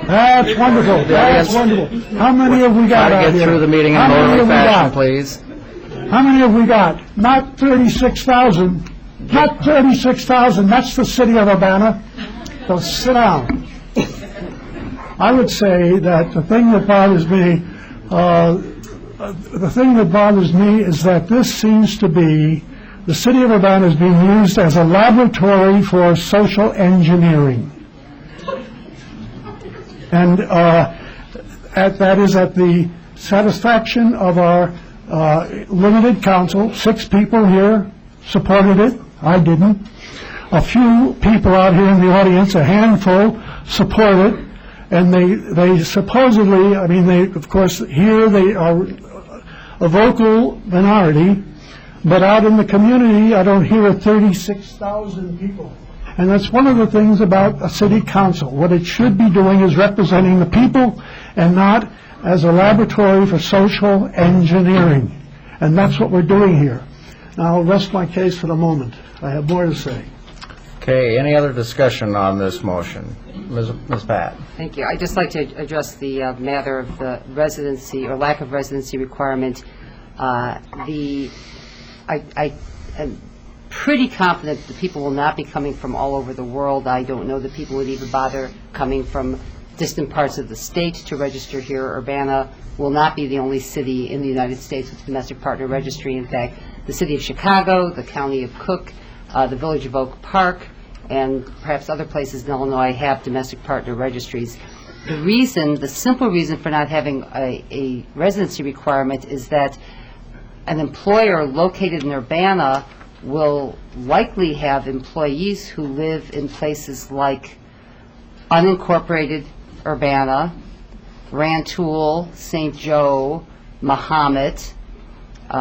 That's wonderful. That's wonderful. How many have we got out here?
Get through the meeting in orderly fashion, please.
How many have we got? Not 36,000. Not 36,000. That's the city of Urbana. So sit down. I would say that the thing that bothers me, is that this seems to be, the city of Urbana is being used as a laboratory for social engineering. And that is at the satisfaction of our limited council. 6 people here supported it. I didn't. A few people out here in the audience, a handful, support it. And they supposedly, I mean, they, of course, here they are a vocal minority, but out in the community, I don't hear 36,000 people. And that's one of the things about a city council. What it should be doing is representing the people and not as a laboratory for social engineering. And that's what we're doing here. Now, I'll rest my case for the moment. I have more to say.
Okay, any other discussion on this motion? Ms. Pat?
Thank you. I'd just like to address the matter of the residency or lack of residency requirement. I am pretty confident that people will not be coming from all over the world. I don't know that people would even bother coming from distant parts of the state to register here. Urbana will not be the only city in the United States with domestic partner registry. In fact, the city of Chicago, the county of Cook, the village of Oak Park, and perhaps other places in Illinois have domestic partner registries. The simple reason for not having a residency requirement is that an employer located in Urbana will likely have employees who live in places like unincorporated Urbana, Rantoul, St. Joe, Mahomet,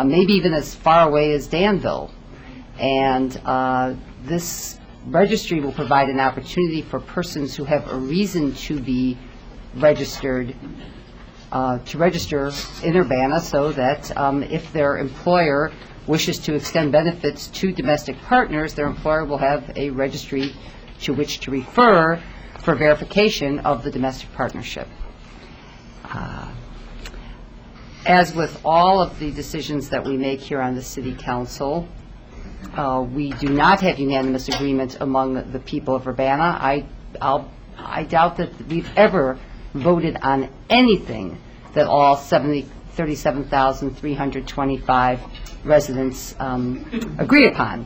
maybe even as far away as Danville. And this registry will provide an opportunity for persons who have a reason to be registered to register in Urbana, so that if their employer wishes to extend benefits to domestic partners, their employer will have a registry to which to refer for verification of the domestic partnership. As with all of the decisions that we make here on the City Council, we do not have unanimous agreement among the people of Urbana. I doubt that we've ever voted on anything that all 37,325 residents agree upon.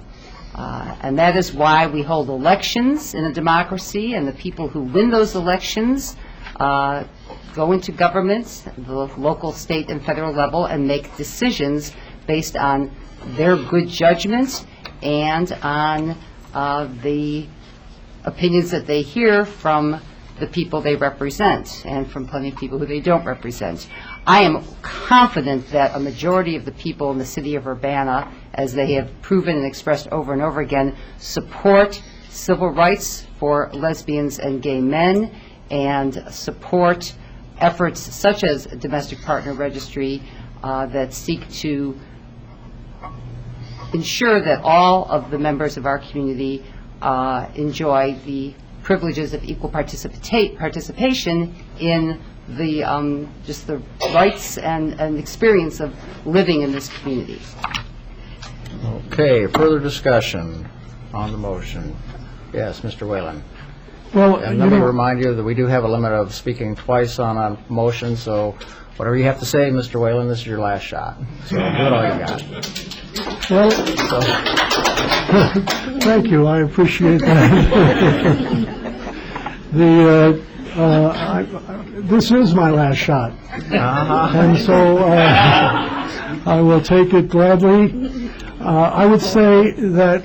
And that is why we hold elections in a democracy, and the people who win those elections go into government, the local, state, and federal level, and make decisions based on their good judgment and on the opinions that they hear from the people they represent and from plenty of people who they don't represent. I am confident that a majority of the people in the city of Urbana, as they have proven and expressed over and over again, support civil rights for lesbians and gay men and support efforts such as a domestic partner registry that seek to ensure that all of the members of our community enjoy the privileges of equal participation in the just the rights and experience of living in this community.
Okay, further discussion on the motion. Yes, Mr. Whalen.
Well,
And let me remind you that we do have a limit of speaking twice on a motion, so whatever you have to say, Mr. Whalen, this is your last shot. So do it all you got.
Well, thank you. I appreciate that. This is my last shot, and so I will take it gladly. I would say that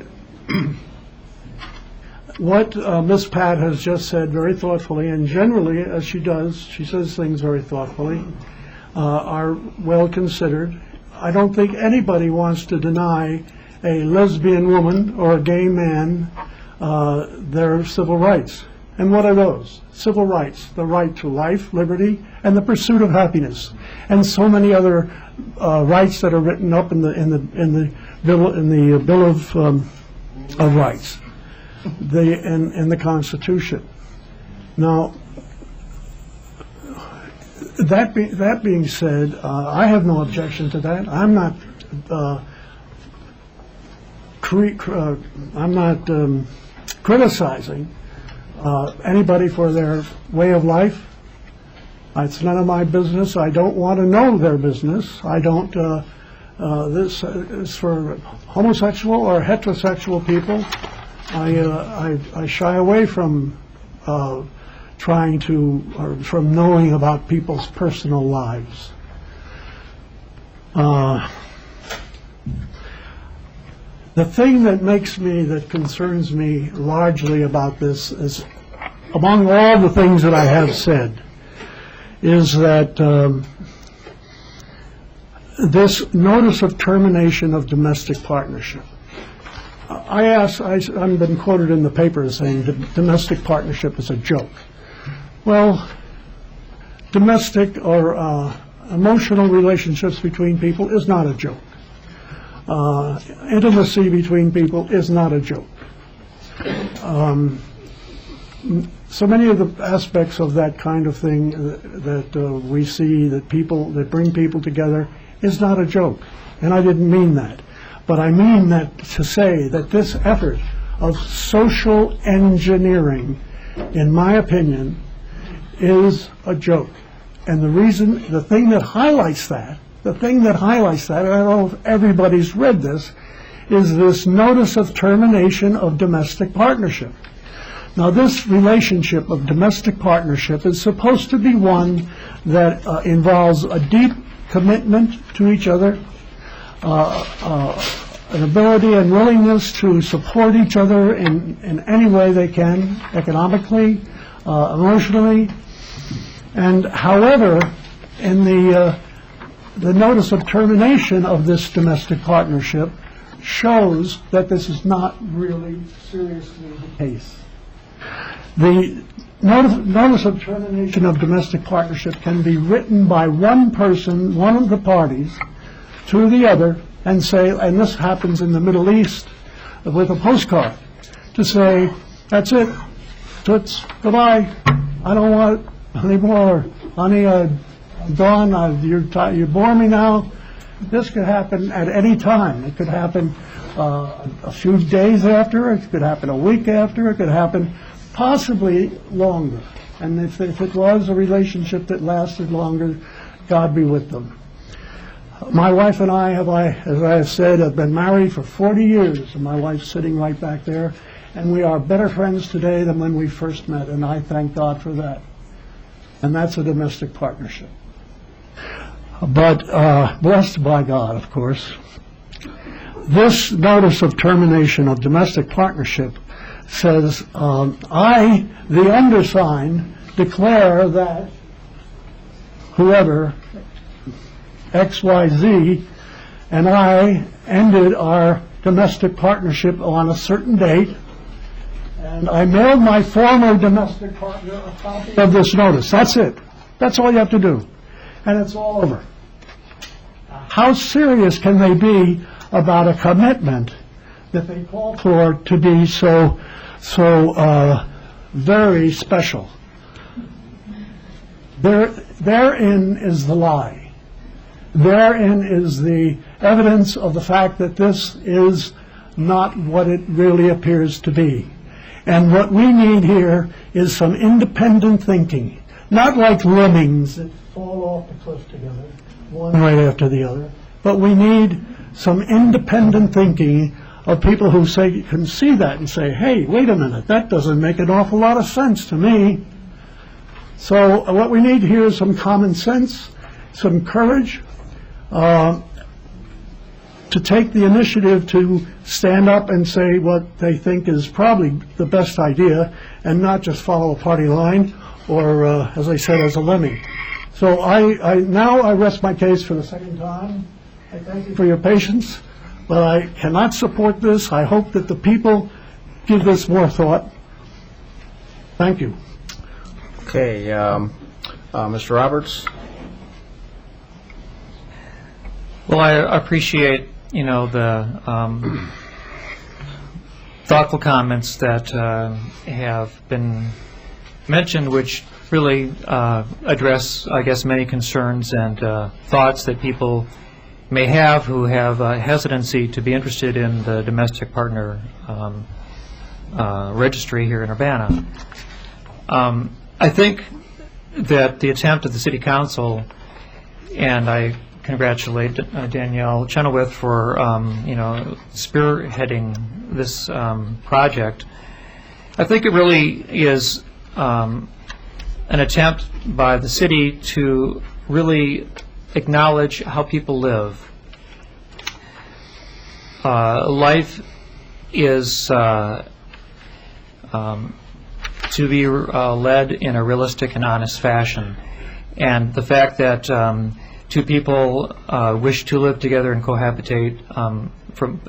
what Ms. Pat has just said very thoughtfully, and generally, as she does, she says things very thoughtfully, are well considered. I don't think anybody wants to deny a lesbian woman or a gay man their civil rights. And what are those? Civil rights, the right to life, liberty, and the pursuit of happiness, and so many other rights that are written up in the Bill of Rights, in the Constitution. Now, that being said, I have no objection to that. I'm not criticizing anybody for their way of life. It's none of my business. I don't want to know their business. I don't. This is for homosexual or heterosexual people. I shy away from trying to, or from knowing about people's personal lives. The thing that concerns me largely about this is, among all the things that I have said, is that this notice of termination of domestic partnership. I've been quoted in the paper as saying that domestic partnership is a joke. Well, domestic or emotional relationships between people is not a joke. Intimacy between people is not a joke. So many of the aspects of that kind of thing that we see that bring people together is not a joke. And I didn't mean that. But I mean that to say that this effort of social engineering, in my opinion, is a joke. And the thing that highlights that, and I don't know if everybody's read this, is this notice of termination of domestic partnership. Now, this relationship of domestic partnership is supposed to be one that involves a deep commitment to each other, an ability and willingness to support each other in any way they can, economically, emotionally. And however, in the notice of termination of this domestic partnership shows that this is not really seriously the case. The notice of termination of domestic partnership can be written by one person, one of the parties, to the other, and say, and this happens in the Middle East with a postcard, to say, that's it, toots, goodbye, I don't want it anymore, honey, I'm gone, you bore me now. This could happen at any time. It could happen a few days after, it could happen a week after, it could happen possibly longer. And if it was a relationship that lasted longer, God be with them. My wife and I, as I have said, have been married for 40 years, and my wife's sitting right back there, and we are better friends today than when we first met, and I thank God for that. And that's a domestic partnership. But blessed by God, of course. This notice of termination of domestic partnership says, I, the undersigned, declare that whoever, XYZ, and I ended our domestic partnership on a certain date, and I mailed my former domestic partner a copy of this notice. That's it. That's all you have to do. And it's all over. How serious can they be about a commitment that they call for to be so so very special. Therein is the lie. Therein is the evidence of the fact that this is not what it really appears to be. And what we need here is some independent thinking, not like lemmings that fall off the cliff together, one right after the other, but we need some independent thinking of people who can see that and say, hey, wait a minute, that doesn't make an awful lot of sense to me. So what we need here is some common sense, some courage, to take the initiative to stand up and say what they think is probably the best idea and not just follow a party line or, as I said, as a lemming. So now I rest my case for the second time. I thank you for your patience, but I cannot support this. I hope that the people give this more thought. Thank you.
Okay, Mr. Roberts?
Well, I appreciate, the thoughtful comments that have been mentioned, which really address, I guess, many concerns and thoughts that people may have who have a hesitancy to be interested in the domestic partner registry here in Urbana. I think that the attempt of the City Council, and I congratulate Danielle Chenoweth for spearheading this project. I think it really is an attempt by the city to really acknowledge how people live. Life is to be led in a realistic and honest fashion, and the fact that two people wish to live together and cohabitate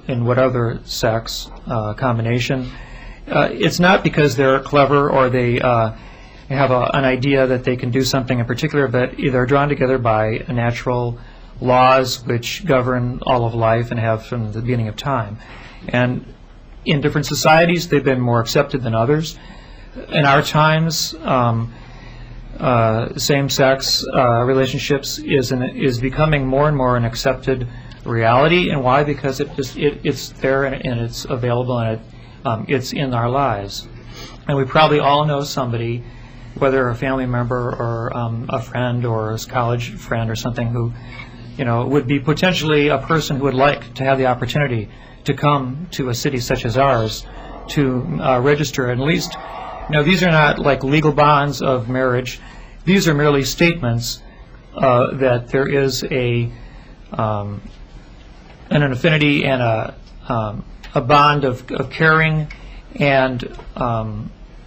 in whatever sex combination, it's not because they're clever or they have an idea that they can do something in particular, but they're drawn together by natural laws which govern all of life and have from the beginning of time. And in different societies, they've been more accepted than others. In our times, same-sex relationships is becoming more and more an accepted reality. And why? Because it's there and it's available and it's in our lives. And we probably all know somebody, whether a family member or a friend or a college friend or something, who would be potentially a person who would like to have the opportunity to come to a city such as ours to register. And at least, these are not like legal bonds of marriage. These are merely statements that there is an affinity and a bond of caring and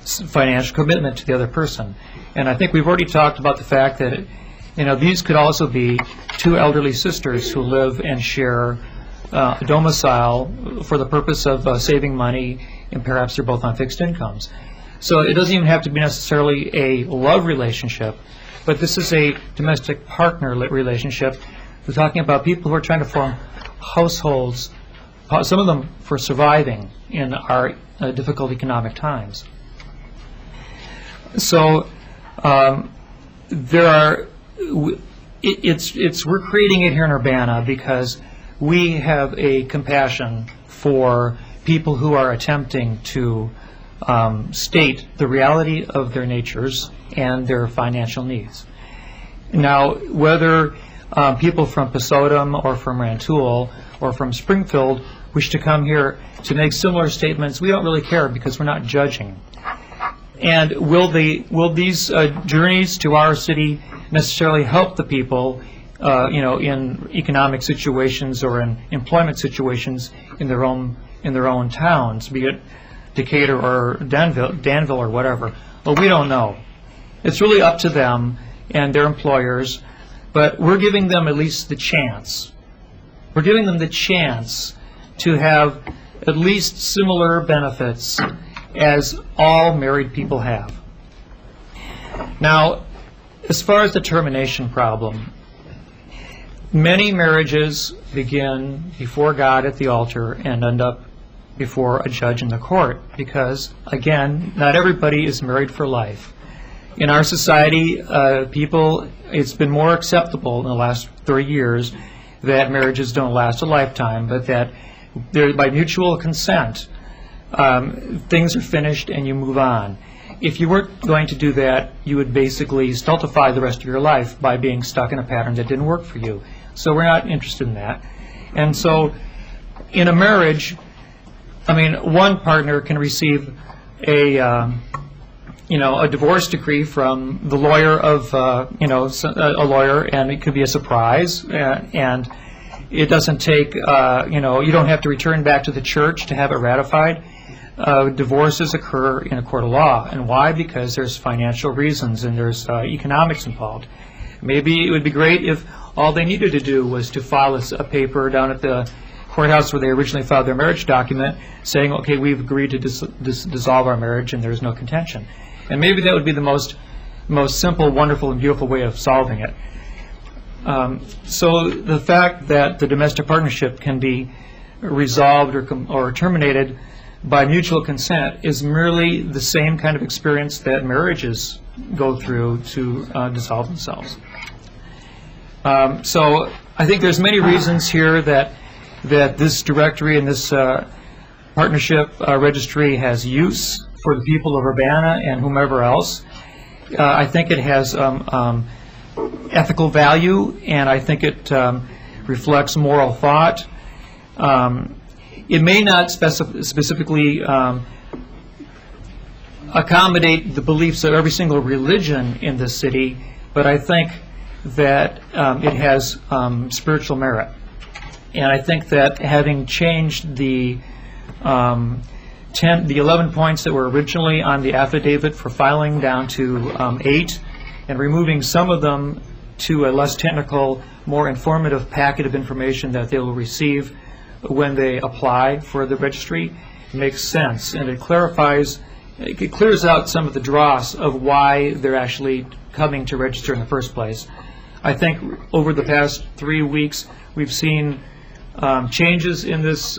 financial commitment to the other person. And I think we've already talked about the fact that these could also be two elderly sisters who live and share a domicile for the purpose of saving money, and perhaps they're both on fixed incomes. So it doesn't even have to be necessarily a love relationship, but this is a domestic partner relationship. We're talking about people who are trying to form households, some of them for surviving in our difficult economic times. So we're creating it here in Urbana because we have a compassion for people who are attempting to state the reality of their natures and their financial needs. Now, whether people from Pasodum or from Rantoul or from Springfield wish to come here to make similar statements, we don't really care because we're not judging. And will these journeys to our city necessarily help the people, in economic situations or in employment situations in their own towns, be it Decatur or Danville or whatever? Well, we don't know. It's really up to them and their employers, but we're giving them at least the chance. We're giving them the chance to have at least similar benefits as all married people have. Now, as far as the termination problem, many marriages begin before God at the altar and end up before a judge in the court, because, again, not everybody is married for life. In our society, it's been more acceptable in the last 30 years that marriages don't last a lifetime, but that by mutual consent, things are finished and you move on. If you weren't going to do that, you would basically stultify the rest of your life by being stuck in a pattern that didn't work for you. So we're not interested in that. And so in a marriage, I mean, one partner can receive a divorce decree from the lawyer of, a lawyer, and it could be a surprise, and it doesn't take, you don't have to return back to the church to have it ratified. Divorces occur in a court of law. And why? Because there's financial reasons and there's economics involved. Maybe it would be great if all they needed to do was to file a paper down at the courthouse where they originally filed their marriage document saying, okay, we've agreed to dissolve our marriage and there's no contention. And maybe that would be the most simple, wonderful, and beautiful way of solving it. So the fact that the domestic partnership can be resolved or terminated by mutual consent is merely the same kind of experience that marriages go through to dissolve themselves. So I think there's many reasons here that this directory and this partnership registry has use for the people of Urbana and whomever else. I think it has ethical value, and I think it reflects moral thought. It may not specifically accommodate the beliefs of every single religion in this city, but I think that it has spiritual merit. And I think that having changed the 11 points that were originally on the affidavit for filing down to 8, and removing some of them to a less technical, more informative packet of information that they will receive when they apply for the registry, makes sense. And it clears out some of the dross of why they're actually coming to register in the first place. I think over the past 3 weeks, we've seen changes in this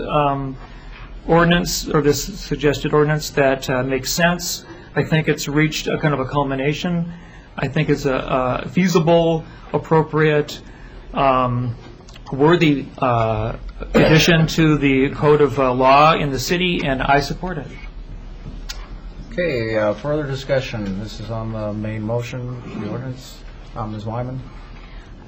ordinance, or this suggested ordinance, that makes sense. I think it's reached a kind of a culmination. I think it's a feasible, appropriate, worthy addition to the code of law in the city, and I support it.
Okay, further discussion. This is on the main motion, the ordinance. Ms. Wyman?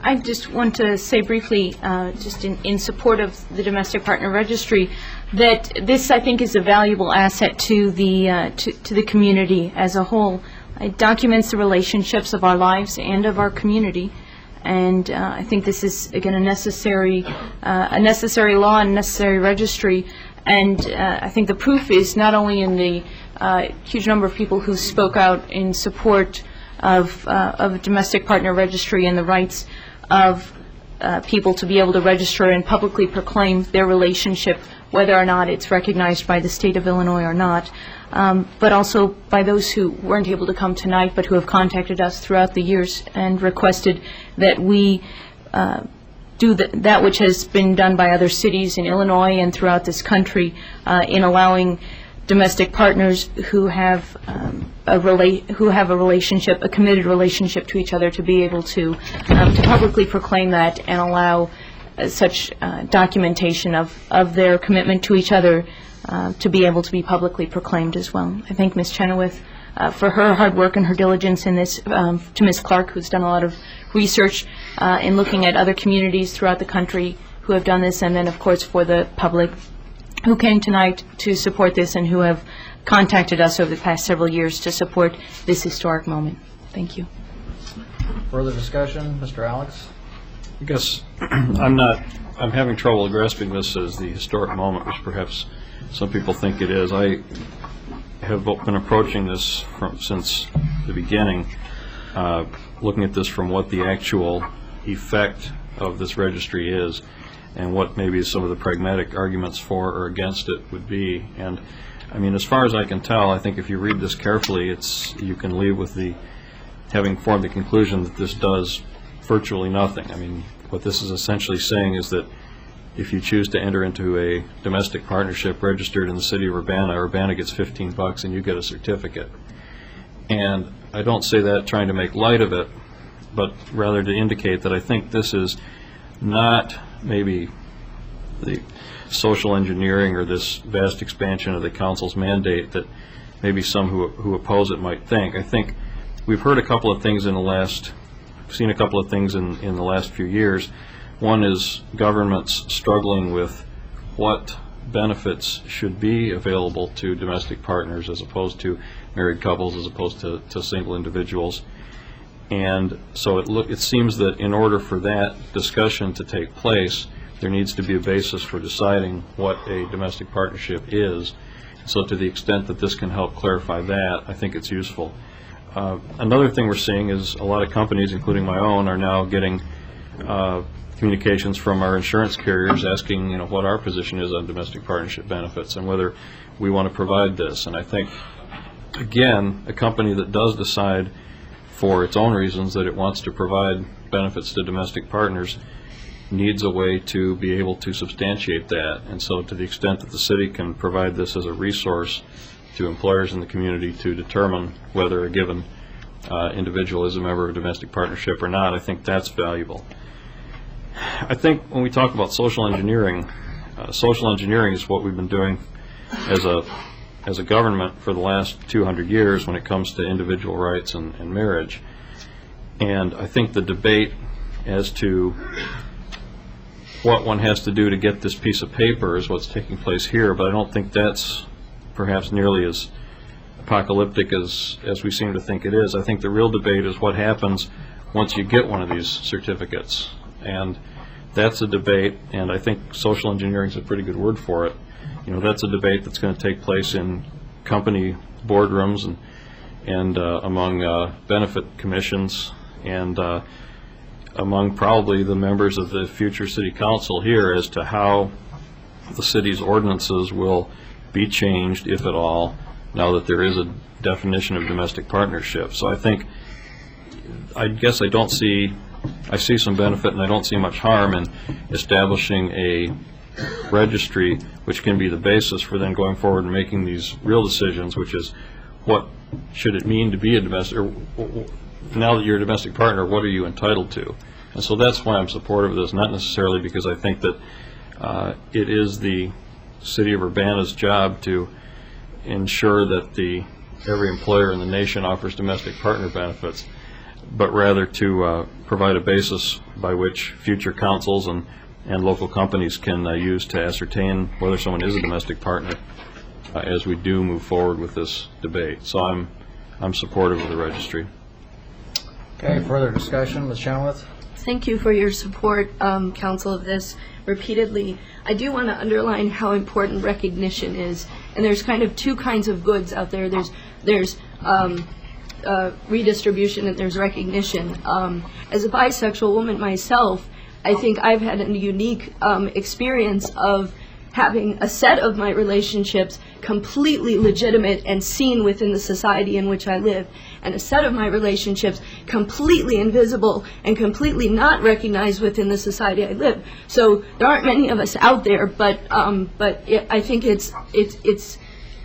I just want to say briefly, just in support of the domestic partner registry, that this, I think, is a valuable asset to the community as a whole. It documents the relationships of our lives and of our community, and I think this is, again, a necessary law and necessary registry. And I think the proof is not only in the huge number of people who spoke out in support of a domestic partner registry and the rights of people to be able to register and publicly proclaim their relationship, whether or not it's recognized by the state of Illinois or not, but also by those who weren't able to come tonight but who have contacted us throughout the years and requested that we do that which has been done by other cities in Illinois and throughout this country in allowing domestic partners who have a relationship, a committed relationship to each other, to be able to publicly proclaim that and allow such documentation of their commitment to each other to be able to be publicly proclaimed as well. I thank Ms. Chenoweth for her hard work and her diligence in this, to Ms. Clark, who's done a lot of research in looking at other communities throughout the country who have done this, and then, of course, for the public who came tonight to support this and who have contacted us over the past several years to support this historic moment. Thank you.
Further discussion? Mr. Alex?
I guess I'm having trouble grasping this as the historic moment, which perhaps some people think it is. I have been approaching this since the beginning, looking at this from what the actual effect of this registry is, and what maybe some of the pragmatic arguments for or against it would be. And I mean, as far as I can tell, I think if you read this carefully, you can leave with having formed the conclusion that this does virtually nothing. I mean, what this is essentially saying is that if you choose to enter into a domestic partnership registered in the city of Urbana gets $15 and you get a certificate. And I don't say that trying to make light of it, but rather to indicate that I think this is not maybe the social engineering or this vast expansion of the council's mandate that maybe some who oppose it might think. I think we've heard a couple of things seen a couple of things in the last few years. One is governments struggling with what benefits should be available to domestic partners as opposed to married couples, as opposed to single individuals. And so it seems that in order for that discussion to take place, there needs to be a basis for deciding what a domestic partnership is. So to the extent that this can help clarify that, I think it's useful. Another thing we're seeing is a lot of companies, including my own, are now getting communications from our insurance carriers asking, what our position is on domestic partnership benefits and whether we want to provide this. And I think, again, a company that does decide for its own reasons that it wants to provide benefits to domestic partners needs a way to be able to substantiate that. And so to the extent that the city can provide this as a resource to employers in the community to determine whether a given individual is a member of a domestic partnership or not, I think that's valuable. I think when we talk about social engineering is what we've been doing as a government for the last 200 years when it comes to individual rights and marriage. And I think the debate as to what one has to do to get this piece of paper is what's taking place here, but I don't think that's perhaps nearly as apocalyptic as we seem to think it is. I think the real debate is what happens once you get one of these certificates. And that's a debate, and I think social engineering is a pretty good word for it. That's a debate that's going to take place in company boardrooms and among benefit commissions and among probably the members of the future city council here as to how the city's ordinances will be changed, if at all, now that there is a definition of domestic partnership. So I guess I see some benefit and I don't see much harm in establishing a registry which can be the basis for then going forward and making these real decisions, which is what should it mean to be a domestic, or now that you're a domestic partner, what are you entitled to? And so that's why I'm supportive of this, not necessarily because I think that it is the city of Urbana's job to ensure that every employer in the nation offers domestic partner benefits, but rather to provide a basis by which future councils and local companies can use to ascertain whether someone is a domestic partner as we do move forward with this debate. So I'm supportive of the registry.
Okay, further discussion, Ms. Chenoweth?
Thank you for your support, Council, of this repeatedly. I do want to underline how important recognition is. And there's kind of two kinds of goods out there. There's redistribution and there's recognition. As a bisexual woman myself, I think I've had a unique experience of having a set of my relationships completely legitimate and seen within the society in which I live, and a set of my relationships completely invisible and completely not recognized within the society I live. So there aren't many of us out there, but I think it's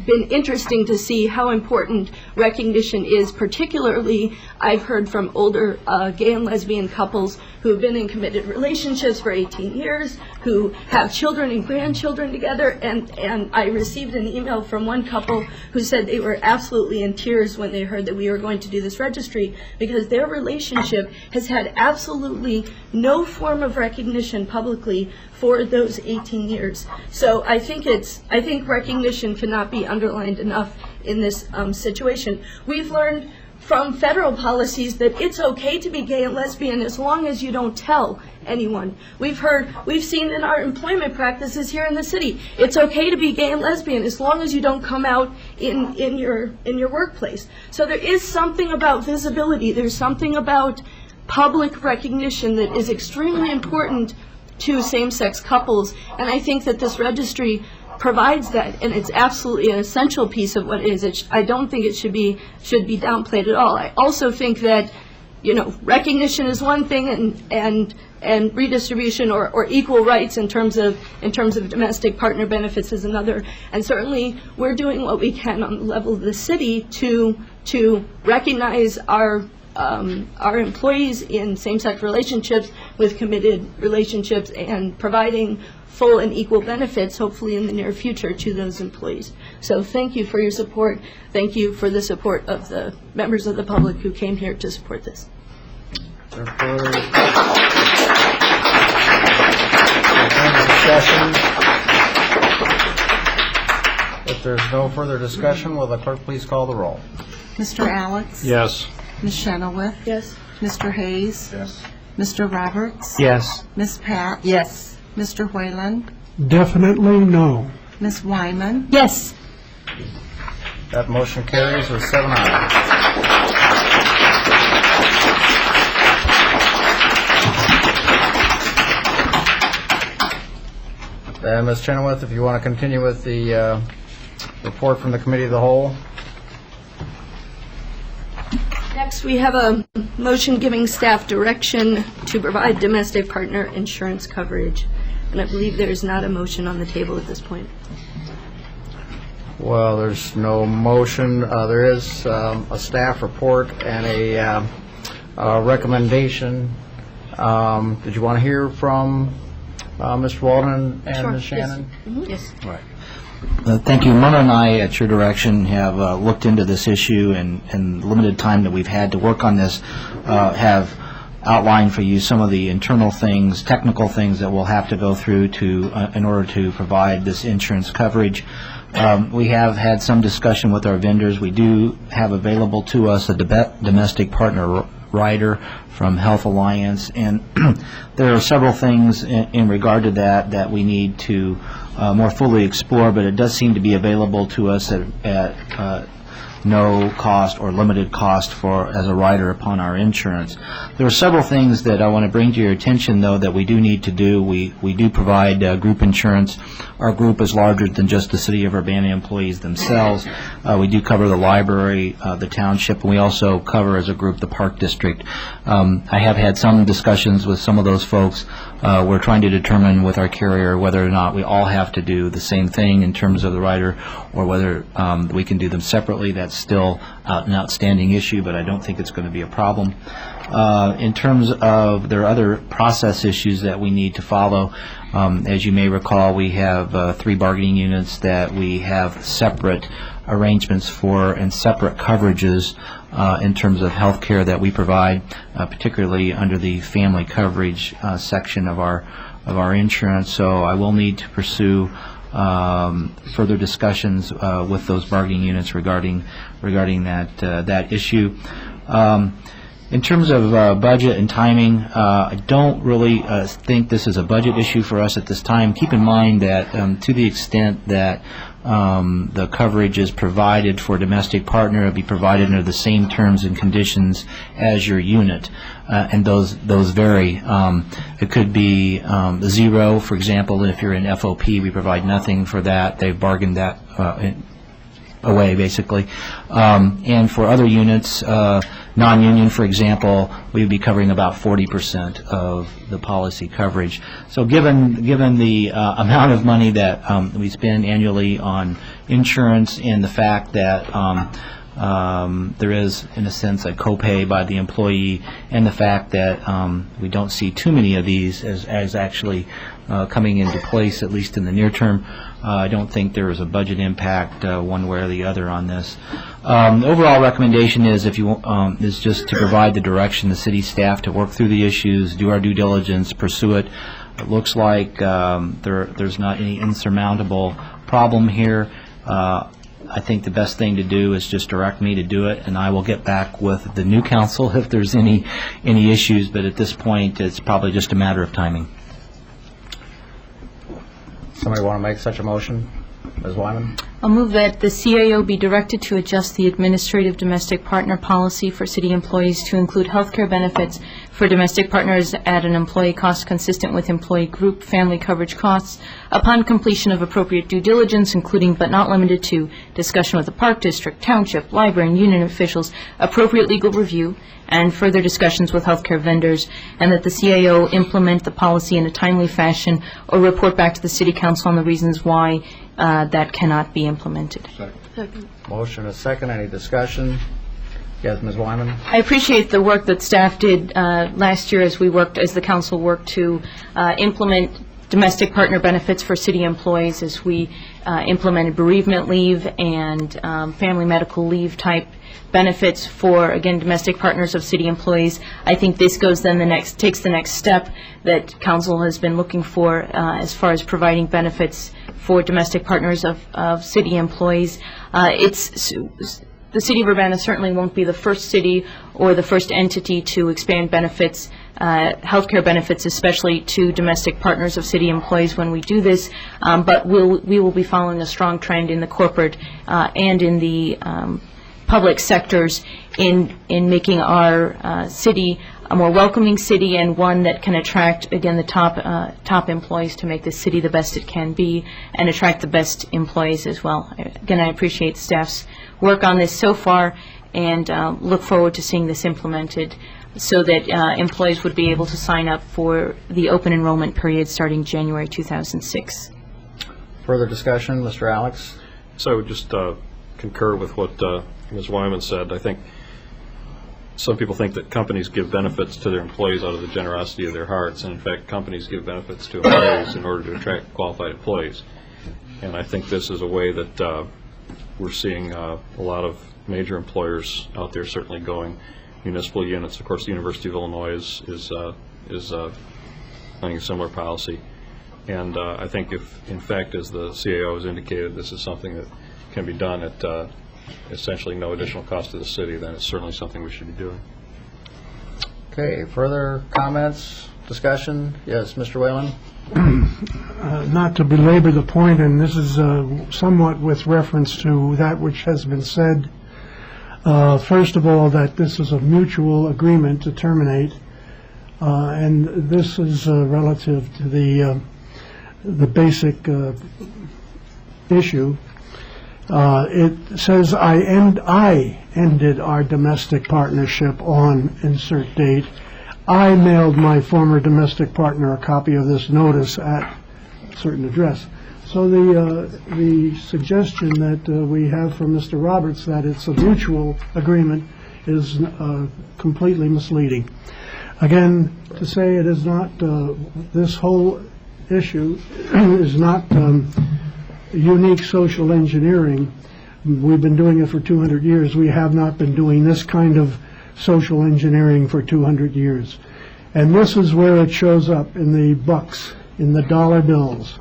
been interesting to see how important recognition is. Particularly, I've heard from older gay and lesbian couples who have been in committed relationships for 18 years, who have children and grandchildren together, and I received an email from one couple who said they were absolutely in tears when they heard that we were going to do this registry, because their relationship has had absolutely no form of recognition publicly for those 18 years. So I think recognition cannot be underlined enough in this situation. We've learned from federal policies that it's okay to be gay and lesbian as long as you don't tell anyone. We've seen in our employment practices here in the city, it's okay to be gay and lesbian as long as you don't come out in your workplace. So there is something about visibility, there's something about public recognition that is extremely important to same-sex couples, and I think that this registry provides that, and it's absolutely an essential piece of what it is. I don't think it should be downplayed at all. I also think that recognition is one thing and redistribution or equal rights in terms of domestic partner benefits is another. And certainly we're doing what we can on the level of the city to recognize our employees in same-sex relationships with committed relationships and providing full and equal benefits, hopefully in the near future, to those employees. So thank you for your support. Thank you for the support of the members of the public who came here to support this.
If there's no further discussion, will the clerk please call the roll?
Mr. Alex?
Yes.
Ms. Chenoweth?
Yes.
Mr. Hayes?
Yes.
Mr. Roberts?
Yes.
Ms. Pat?
Yes.
Mr. Whalen?
Definitely no.
Ms. Wyman?
Yes.
That motion carries with 7 ayes. And Ms. Chenoweth, if you want to continue with the report from the Committee of the Whole.
Next, we have a motion giving staff direction to provide domestic partner insurance coverage. And I believe there is not a motion on the table at this point.
Well, there's no motion. There is a staff report and a recommendation. Did you want to hear from Mr. Walden and
Sure.
Ms. Shannon?
Yes. Mm-hmm. Yes.
Right.
Thank you. Mona and I, at your direction, have looked into this issue, and the limited time that we've had to work on this have outlined for you some of the internal things, technical things that we'll have to go through in order to provide this insurance coverage. We have had some discussion with our vendors. We do have available to us a domestic partner rider from Health Alliance, and there are several things in regard to that we need to more fully explore, but it does seem to be available to us at no cost or limited cost as a rider upon our insurance. There are several things that I want to bring to your attention, though, that we do need to do. We do provide group insurance. Our group is larger than just the City of Urbana employees themselves. We do cover the library, the township, and we also cover as a group the Park District. I have had some discussions with some of those folks. We're trying to determine with our carrier whether or not we all have to do the same thing in terms of the rider, or whether we can do them separately. That's still an outstanding issue, but I don't think it's going to be a problem. In terms of, there are other process issues that we need to follow. As you may recall, we have 3 bargaining units that we have separate arrangements for and separate coverages in terms of health care that we provide, particularly under the family coverage section of our insurance. So I will need to pursue further discussions with those bargaining units regarding that issue. In terms of budget and timing, I don't really think this is a budget issue for us at this time. Keep in mind that to the extent that the coverage is provided for domestic partner, it will be provided under the same terms and conditions as your unit, and those vary. It could be 0, for example. If you're in FOP, we provide nothing for that. They've bargained that away, basically. And for other units, non-union, for example, we'd be covering about 40% of the policy coverage. So given the amount of money that we spend annually on insurance, and the fact that there is, in a sense, a copay by the employee, and the fact that we don't see too many of these as actually coming into place, at least in the near term, I don't think there is a budget impact one way or the other on this. The overall recommendation is is just to provide the direction, the city staff to work through the issues, do our due diligence, pursue it. It looks like there's not any insurmountable problem here. I think the best thing to do is just direct me to do it, and I will get back with the new council if there's any issues, but at this point it's probably just a matter of timing.
Somebody want to make such a motion? Ms. Wyman?
I'll move that the CAO be directed to adjust the administrative domestic partner policy for city employees to include health care benefits for domestic partners at an employee cost consistent with employee group family coverage costs upon completion of appropriate due diligence, including but not limited to discussion with the Park District, Township, Library, and Union officials, appropriate legal review, and further discussions with healthcare vendors, and that the CAO implement the policy in a timely fashion or report back to the City Council on the reasons why that cannot be implemented.
Motion is second. Any discussion? Yes, Ms. Wyman?
I appreciate the work that staff did last year as the council worked to implement domestic partner benefits for city employees, as we implemented bereavement leave and family medical leave type benefits for, again, domestic partners of city employees. I think this goes then takes the next step that council has been looking for as far as providing benefits for domestic partners of city employees. The city of Urbana certainly won't be the first city or the first entity to expand benefits, healthcare benefits, especially to domestic partners of city employees when we do this, but we will be following a strong trend in the corporate and in the public sectors in making our city a more welcoming city and one that can attract, again, the top employees to make this city the best it can be and attract the best employees as well. Again, I appreciate staff's work on this so far and look forward to seeing this implemented so that employees would be able to sign up for the open enrollment period starting January 2006.
Further discussion, Mr. Alex?
So I would just concur with what Ms. Wyman said. I think some people think that companies give benefits to their employees out of the generosity of their hearts, and in fact companies give benefits to employees in order to attract qualified employees. And I think this is a way that we're seeing a lot of major employers out there certainly going. Municipal units, of course, the University of Illinois is planning a similar policy. And I think if, in fact, as the CAO has indicated, this is something that can be done at essentially no additional cost to the city, then it's certainly something we should be doing.
Okay, further comments, discussion? Yes, Mr. Whalen?
Not to belabor the point, and this is somewhat with reference to that which has been said. First of all, that this is a mutual agreement to terminate, and this is relative to the basic issue. It says, I ended our domestic partnership on insert date. I mailed my former domestic partner a copy of this notice at a certain address. So the suggestion that we have from Mr. Roberts that it's a mutual agreement is completely misleading. Again, to say it is not, this whole issue is not unique social engineering. We've been doing it for 200 years. We have not been doing this kind of social engineering for 200 years. And this is where it shows up in the bucks, in the dollar bills.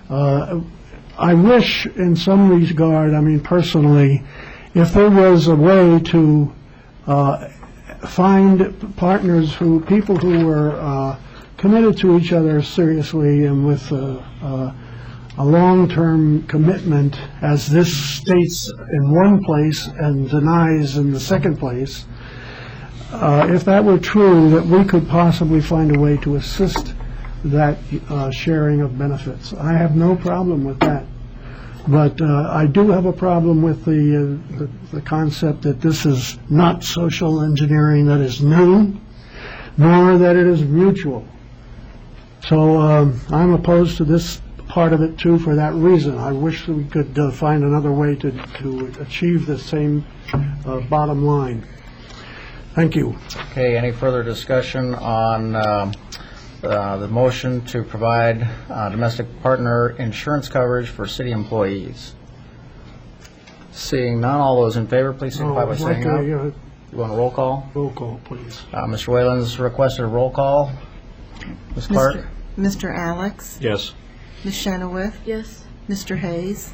I wish in some regard, I mean personally, if there was a way to find partners people who were committed to each other seriously and with a long-term commitment, as this states in one place and denies in the second place, if that were true, that we could possibly find a way to assist that sharing of benefits. I have no problem with that. But I do have a problem with the concept that this is not social engineering that is new, nor that it is mutual. So I'm opposed to this part of it, too, for that reason. I wish we could find another way to achieve the same bottom line. Thank you.
Okay, any further discussion on the motion to provide domestic partner insurance coverage for city employees? Seeing none, all those in favor, please signify by saying aye. You want a roll call?
Roll call, please.
Mr. Whalen's requested a roll call. Ms. Clark?
Mr. Alex?
Yes.
Ms. Chenoweth?
Yes.
Mr. Hayes?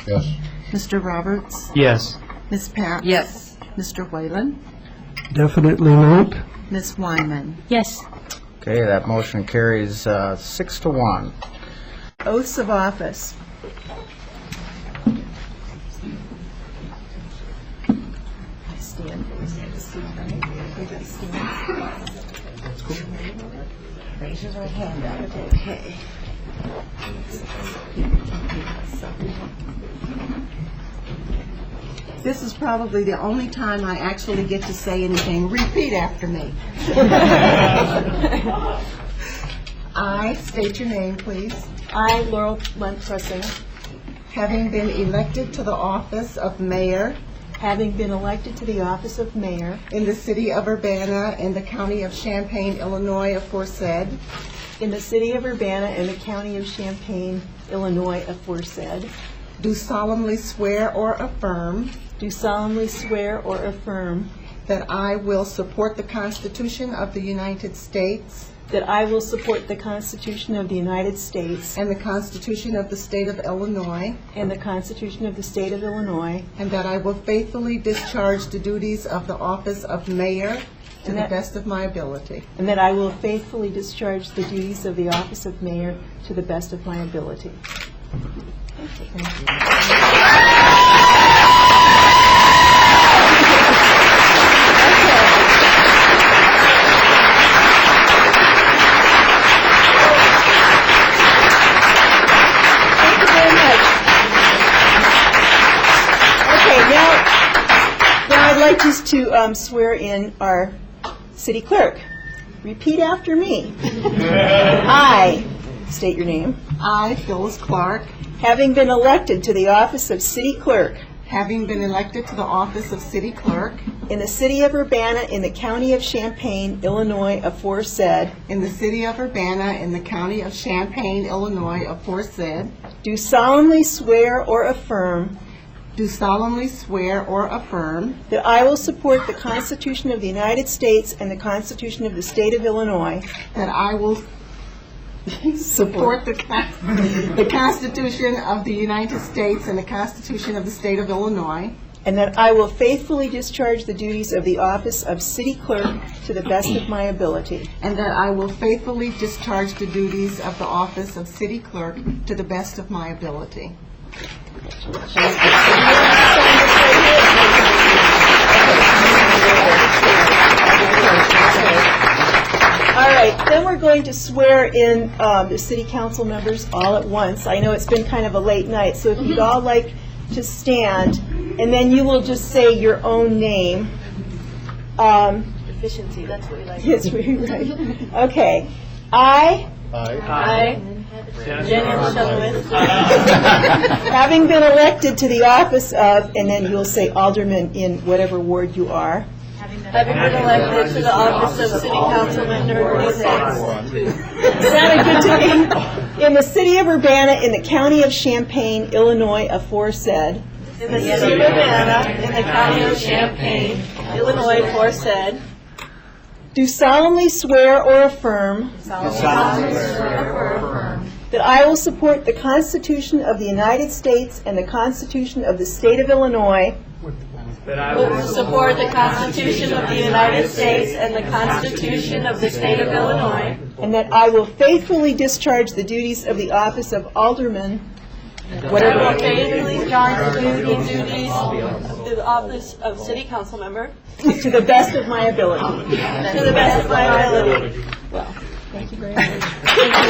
Yes.
Mr. Roberts?
Yes.
Ms. Pats?
Yes.
Mr. Whalen?
Definitely not.
Ms. Wyman?
Yes.
Okay, that motion carries 6-1.
Oaths of office. Raise your right hand up. Okay. This is probably the only time I actually get to say anything. Repeat after me. I, state your name, please.
I, Laurel Lunt Pressing,
Having been elected to the office of mayor
having been elected to the office of mayor
in the city of Urbana in the county of Champaign, Illinois, aforesaid,
in the city of Urbana and the county of Champaign, Illinois, aforesaid,
do solemnly swear or affirm
do solemnly swear or affirm
that I will support the Constitution of the United States
that I will support the Constitution of the United States
and the Constitution of the State of Illinois,
and the Constitution of the State of Illinois,
and that I will faithfully discharge the duties of the office of mayor to the best of my ability.
and that I will faithfully discharge the duties of the office of mayor to the best of my ability. Now I'd like just to swear in our city clerk. Repeat after me. I, state your name,
I, Phyllis Clark,
having been elected to the office of city clerk
having been elected to the office of city clerk
in the city of Urbana in the county of Champaign, Illinois, aforesaid,
in the city of Urbana in the county of Champaign, Illinois, aforesaid,
do solemnly swear or affirm
do solemnly swear or affirm
that I will support the Constitution of the United States and the Constitution of the State of Illinois,
that I will support the Constitution of the United States and the Constitution of the State of Illinois,
and that I will faithfully discharge the duties of the office of city clerk to the best of my ability.
and that I will faithfully discharge the duties of the office of city clerk to the best of my ability.
All right, then we're going to swear in the city council members all at once. I know it's been kind of a late night, so if you'd all like to stand, and then you will just say your own name. Efficiency, that's what we like. Yes, right. Okay. I, Jenny Shuttleworth, having been elected to the office of, and then you'll say alderman in whatever ward you are. Having been elected to the office of city councilman number 6. Sounded good to me. In the city of Urbana, in the county of Champaign, Illinois, aforesaid. In the city of Urbana, in the county of Champaign, Illinois, aforesaid. Do solemnly swear or affirm that I will support the Constitution of the United States and the Constitution of the State of Illinois. That I will support the Constitution of the United States and the Constitution of the State of Illinois. And that I will faithfully discharge the duties of the office of alderman. Whatever. I will faithfully discharge the duties of the office of city council member. To the best of my ability. To the best of my ability. Well, thank you very much. Thank you.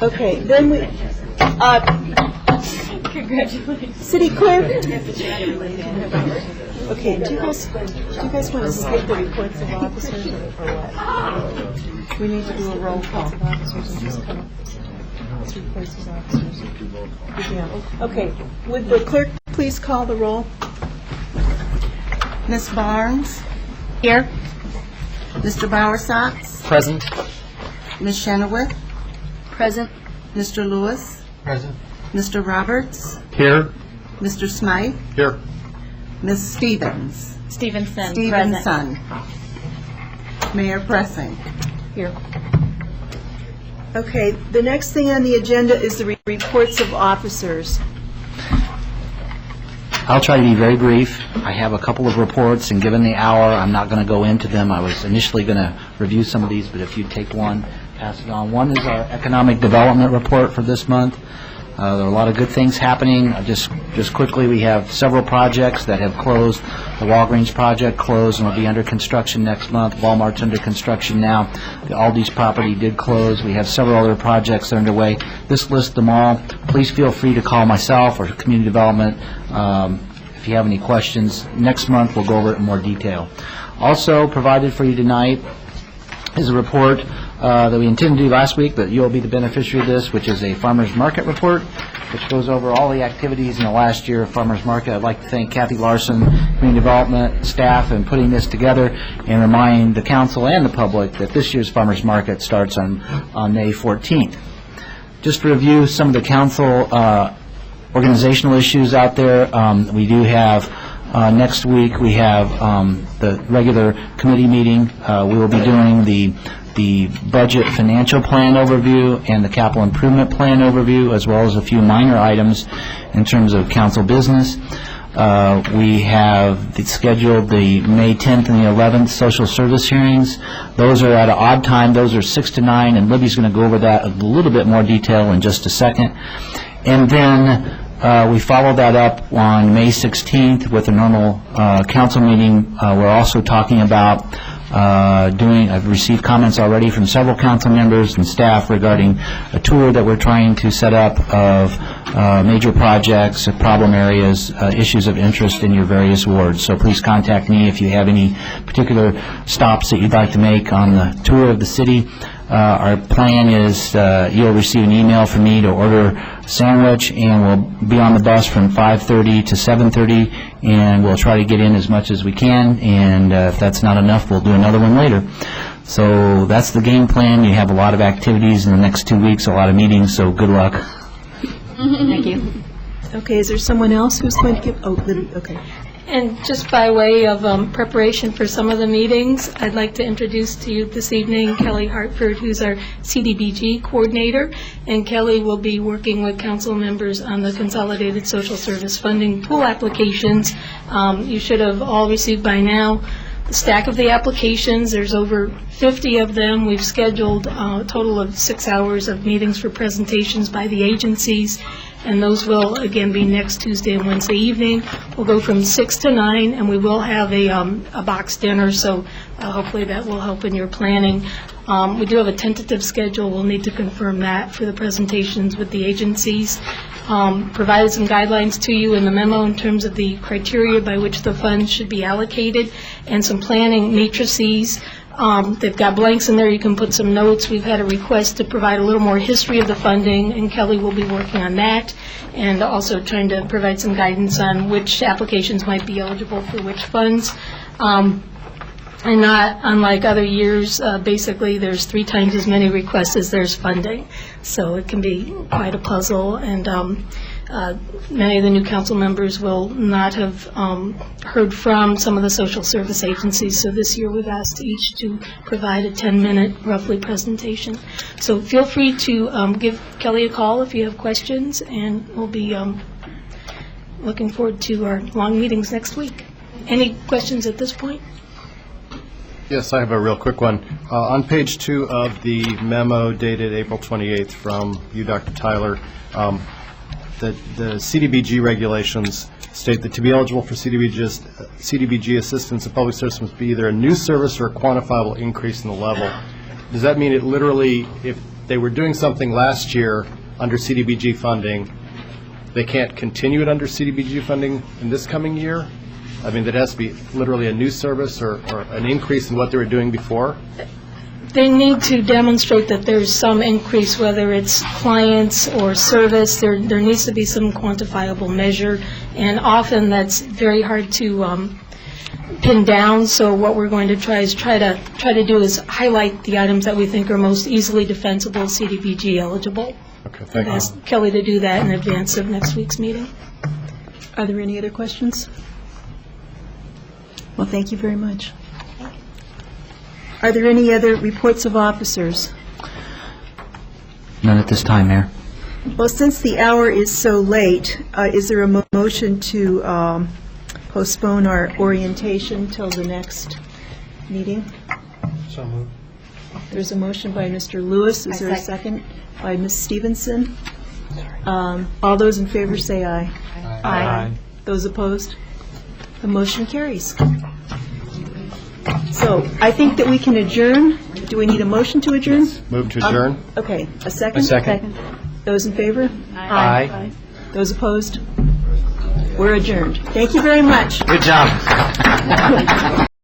Okay, then we, congratulations. City clerk. Okay, do you guys want to skip the reports of officers or what? We need to do a roll call of officers and just come up with reports of officers. Yeah. Okay, would the clerk please call the roll?
Ms. Barnes?
Here.
Mr. Bowersox?
Present.
Ms. Chenoweth?
Present.
Mr. Lewis?
Present.
Mr. Roberts?
Here.
Mr. Smythe?
Here.
Ms. Stevens?
Stevenson.
Stevenson. Mayor Pressing?
Here. Okay, the next thing on the agenda is the reports of officers.
I'll try to be very brief. I have a couple of reports, and given the hour, I'm not going to go into them. I was initially going to review some of these, but if you take one, pass it on. One is our economic development report for this month. There are a lot of good things happening. Just quickly, we have several projects that have closed. The Walgreens project closed and will be under construction next month. Walmart's under construction now. The Aldi's property did close. We have several other projects that are underway. This lists them all. Please feel free to call myself or community development if you have any questions. Next month, we'll go over it in more detail. Also provided for you tonight is a report that we intended to do last week, but you'll be the beneficiary of this, which is a farmers market report, which goes over all the activities in the last year of farmers market. I'd like to thank Kathy Larson, community development staff, in putting this together, and remind the council and the public that this year's farmers market starts on May 14th. Just to review some of the council organizational issues out there, we do have next week we have the regular committee meeting. We will be doing the budget financial plan overview and the capital improvement plan overview, as well as a few minor items in terms of council business. We have scheduled the May 10th and the 11th social service hearings. Those are at an odd time. Those are 6 to 9, and Libby's going to go over that in a little bit more detail in just a second. And then we follow that up on May 16th with a normal council meeting. We're also talking about I've received comments already from several council members and staff regarding a tour that we're trying to set up of major projects, problem areas, issues of interest in your various wards. So please contact me if you have any particular stops that you'd like to make on the tour of the city. Our plan is you'll receive an email from me to order a sandwich, and we'll be on the bus from 5:30 to 7:30, and we'll try to get in as much as we can, and if that's not enough, we'll do another one later. So that's the game plan. You have a lot of activities in the next 2 weeks, a lot of meetings, so good luck.
Thank you. Okay, is there someone else who's going to give, oh, Libby, okay.
And just by way of preparation for some of the meetings, I'd like to introduce to you this evening Kelly Hartford, who's our CDBG coordinator. And Kelly will be working with council members on the Consolidated Social Service Funding Pool applications. You should have all received by now the stack of the applications. There's over 50 of them. We've scheduled a total of 6 hours of meetings for presentations by the agencies. And those will, again, be next Tuesday and Wednesday evening. We'll go from 6 to 9, and we will have a box dinner, so hopefully that will help in your planning. We do have a tentative schedule. We'll need to confirm that for the presentations with the agencies. Provided some guidelines to you in the memo in terms of the criteria by which the funds should be allocated and some planning matrices. They've got blanks in there. You can put some notes. We've had a request to provide a little more history of the funding, and Kelly will be working on that, and also trying to provide some guidance on which applications might be eligible for which funds. And not unlike other years, basically there's 3 times as many requests as there's funding. So it can be quite a puzzle, and many of the new council members will not have heard from some of the social service agencies. So this year we've asked each to provide a 10-minute roughly presentation. So feel free to give Kelly a call if you have questions, and we'll be looking forward to our long meetings next week. Any questions at this point?
Yes, I have a real quick one. On page 2 of the memo dated April 28th from you, Dr. Tyler, the CDBG regulations state that to be eligible for CDBG assistance, the public service must be either a new service or a quantifiable increase in the level. Does that mean it literally, if they were doing something last year under CDBG funding, they can't continue it under CDBG funding in this coming year? I mean, that has to be literally a new service or an increase in what they were doing before?
They need to demonstrate that there's some increase, whether it's clients or service. There needs to be some quantifiable measure, and often that's very hard to pin down. So what we're going to try to do is highlight the items that we think are most easily defensible, CDBG eligible.
Okay, thank you.
Ask Kelly to do that in advance of next week's meeting.
Are there any other questions? Well, thank you very much. Are there any other reports of officers?
None at this time, Mayor.
Well, since the hour is so late, is there a motion to postpone our orientation till the next meeting?
So moved.
There's a motion by Mr. Lewis. Is there a second? By Ms. Stevenson. All those in favor say aye.
Aye.
Those opposed? The motion carries. So I think that we can adjourn. Do we need a motion to adjourn?
Move to adjourn?
Okay, a second?
A second.
Those in favor?
Aye.
Those opposed? We're adjourned. Thank you very much.
Good job.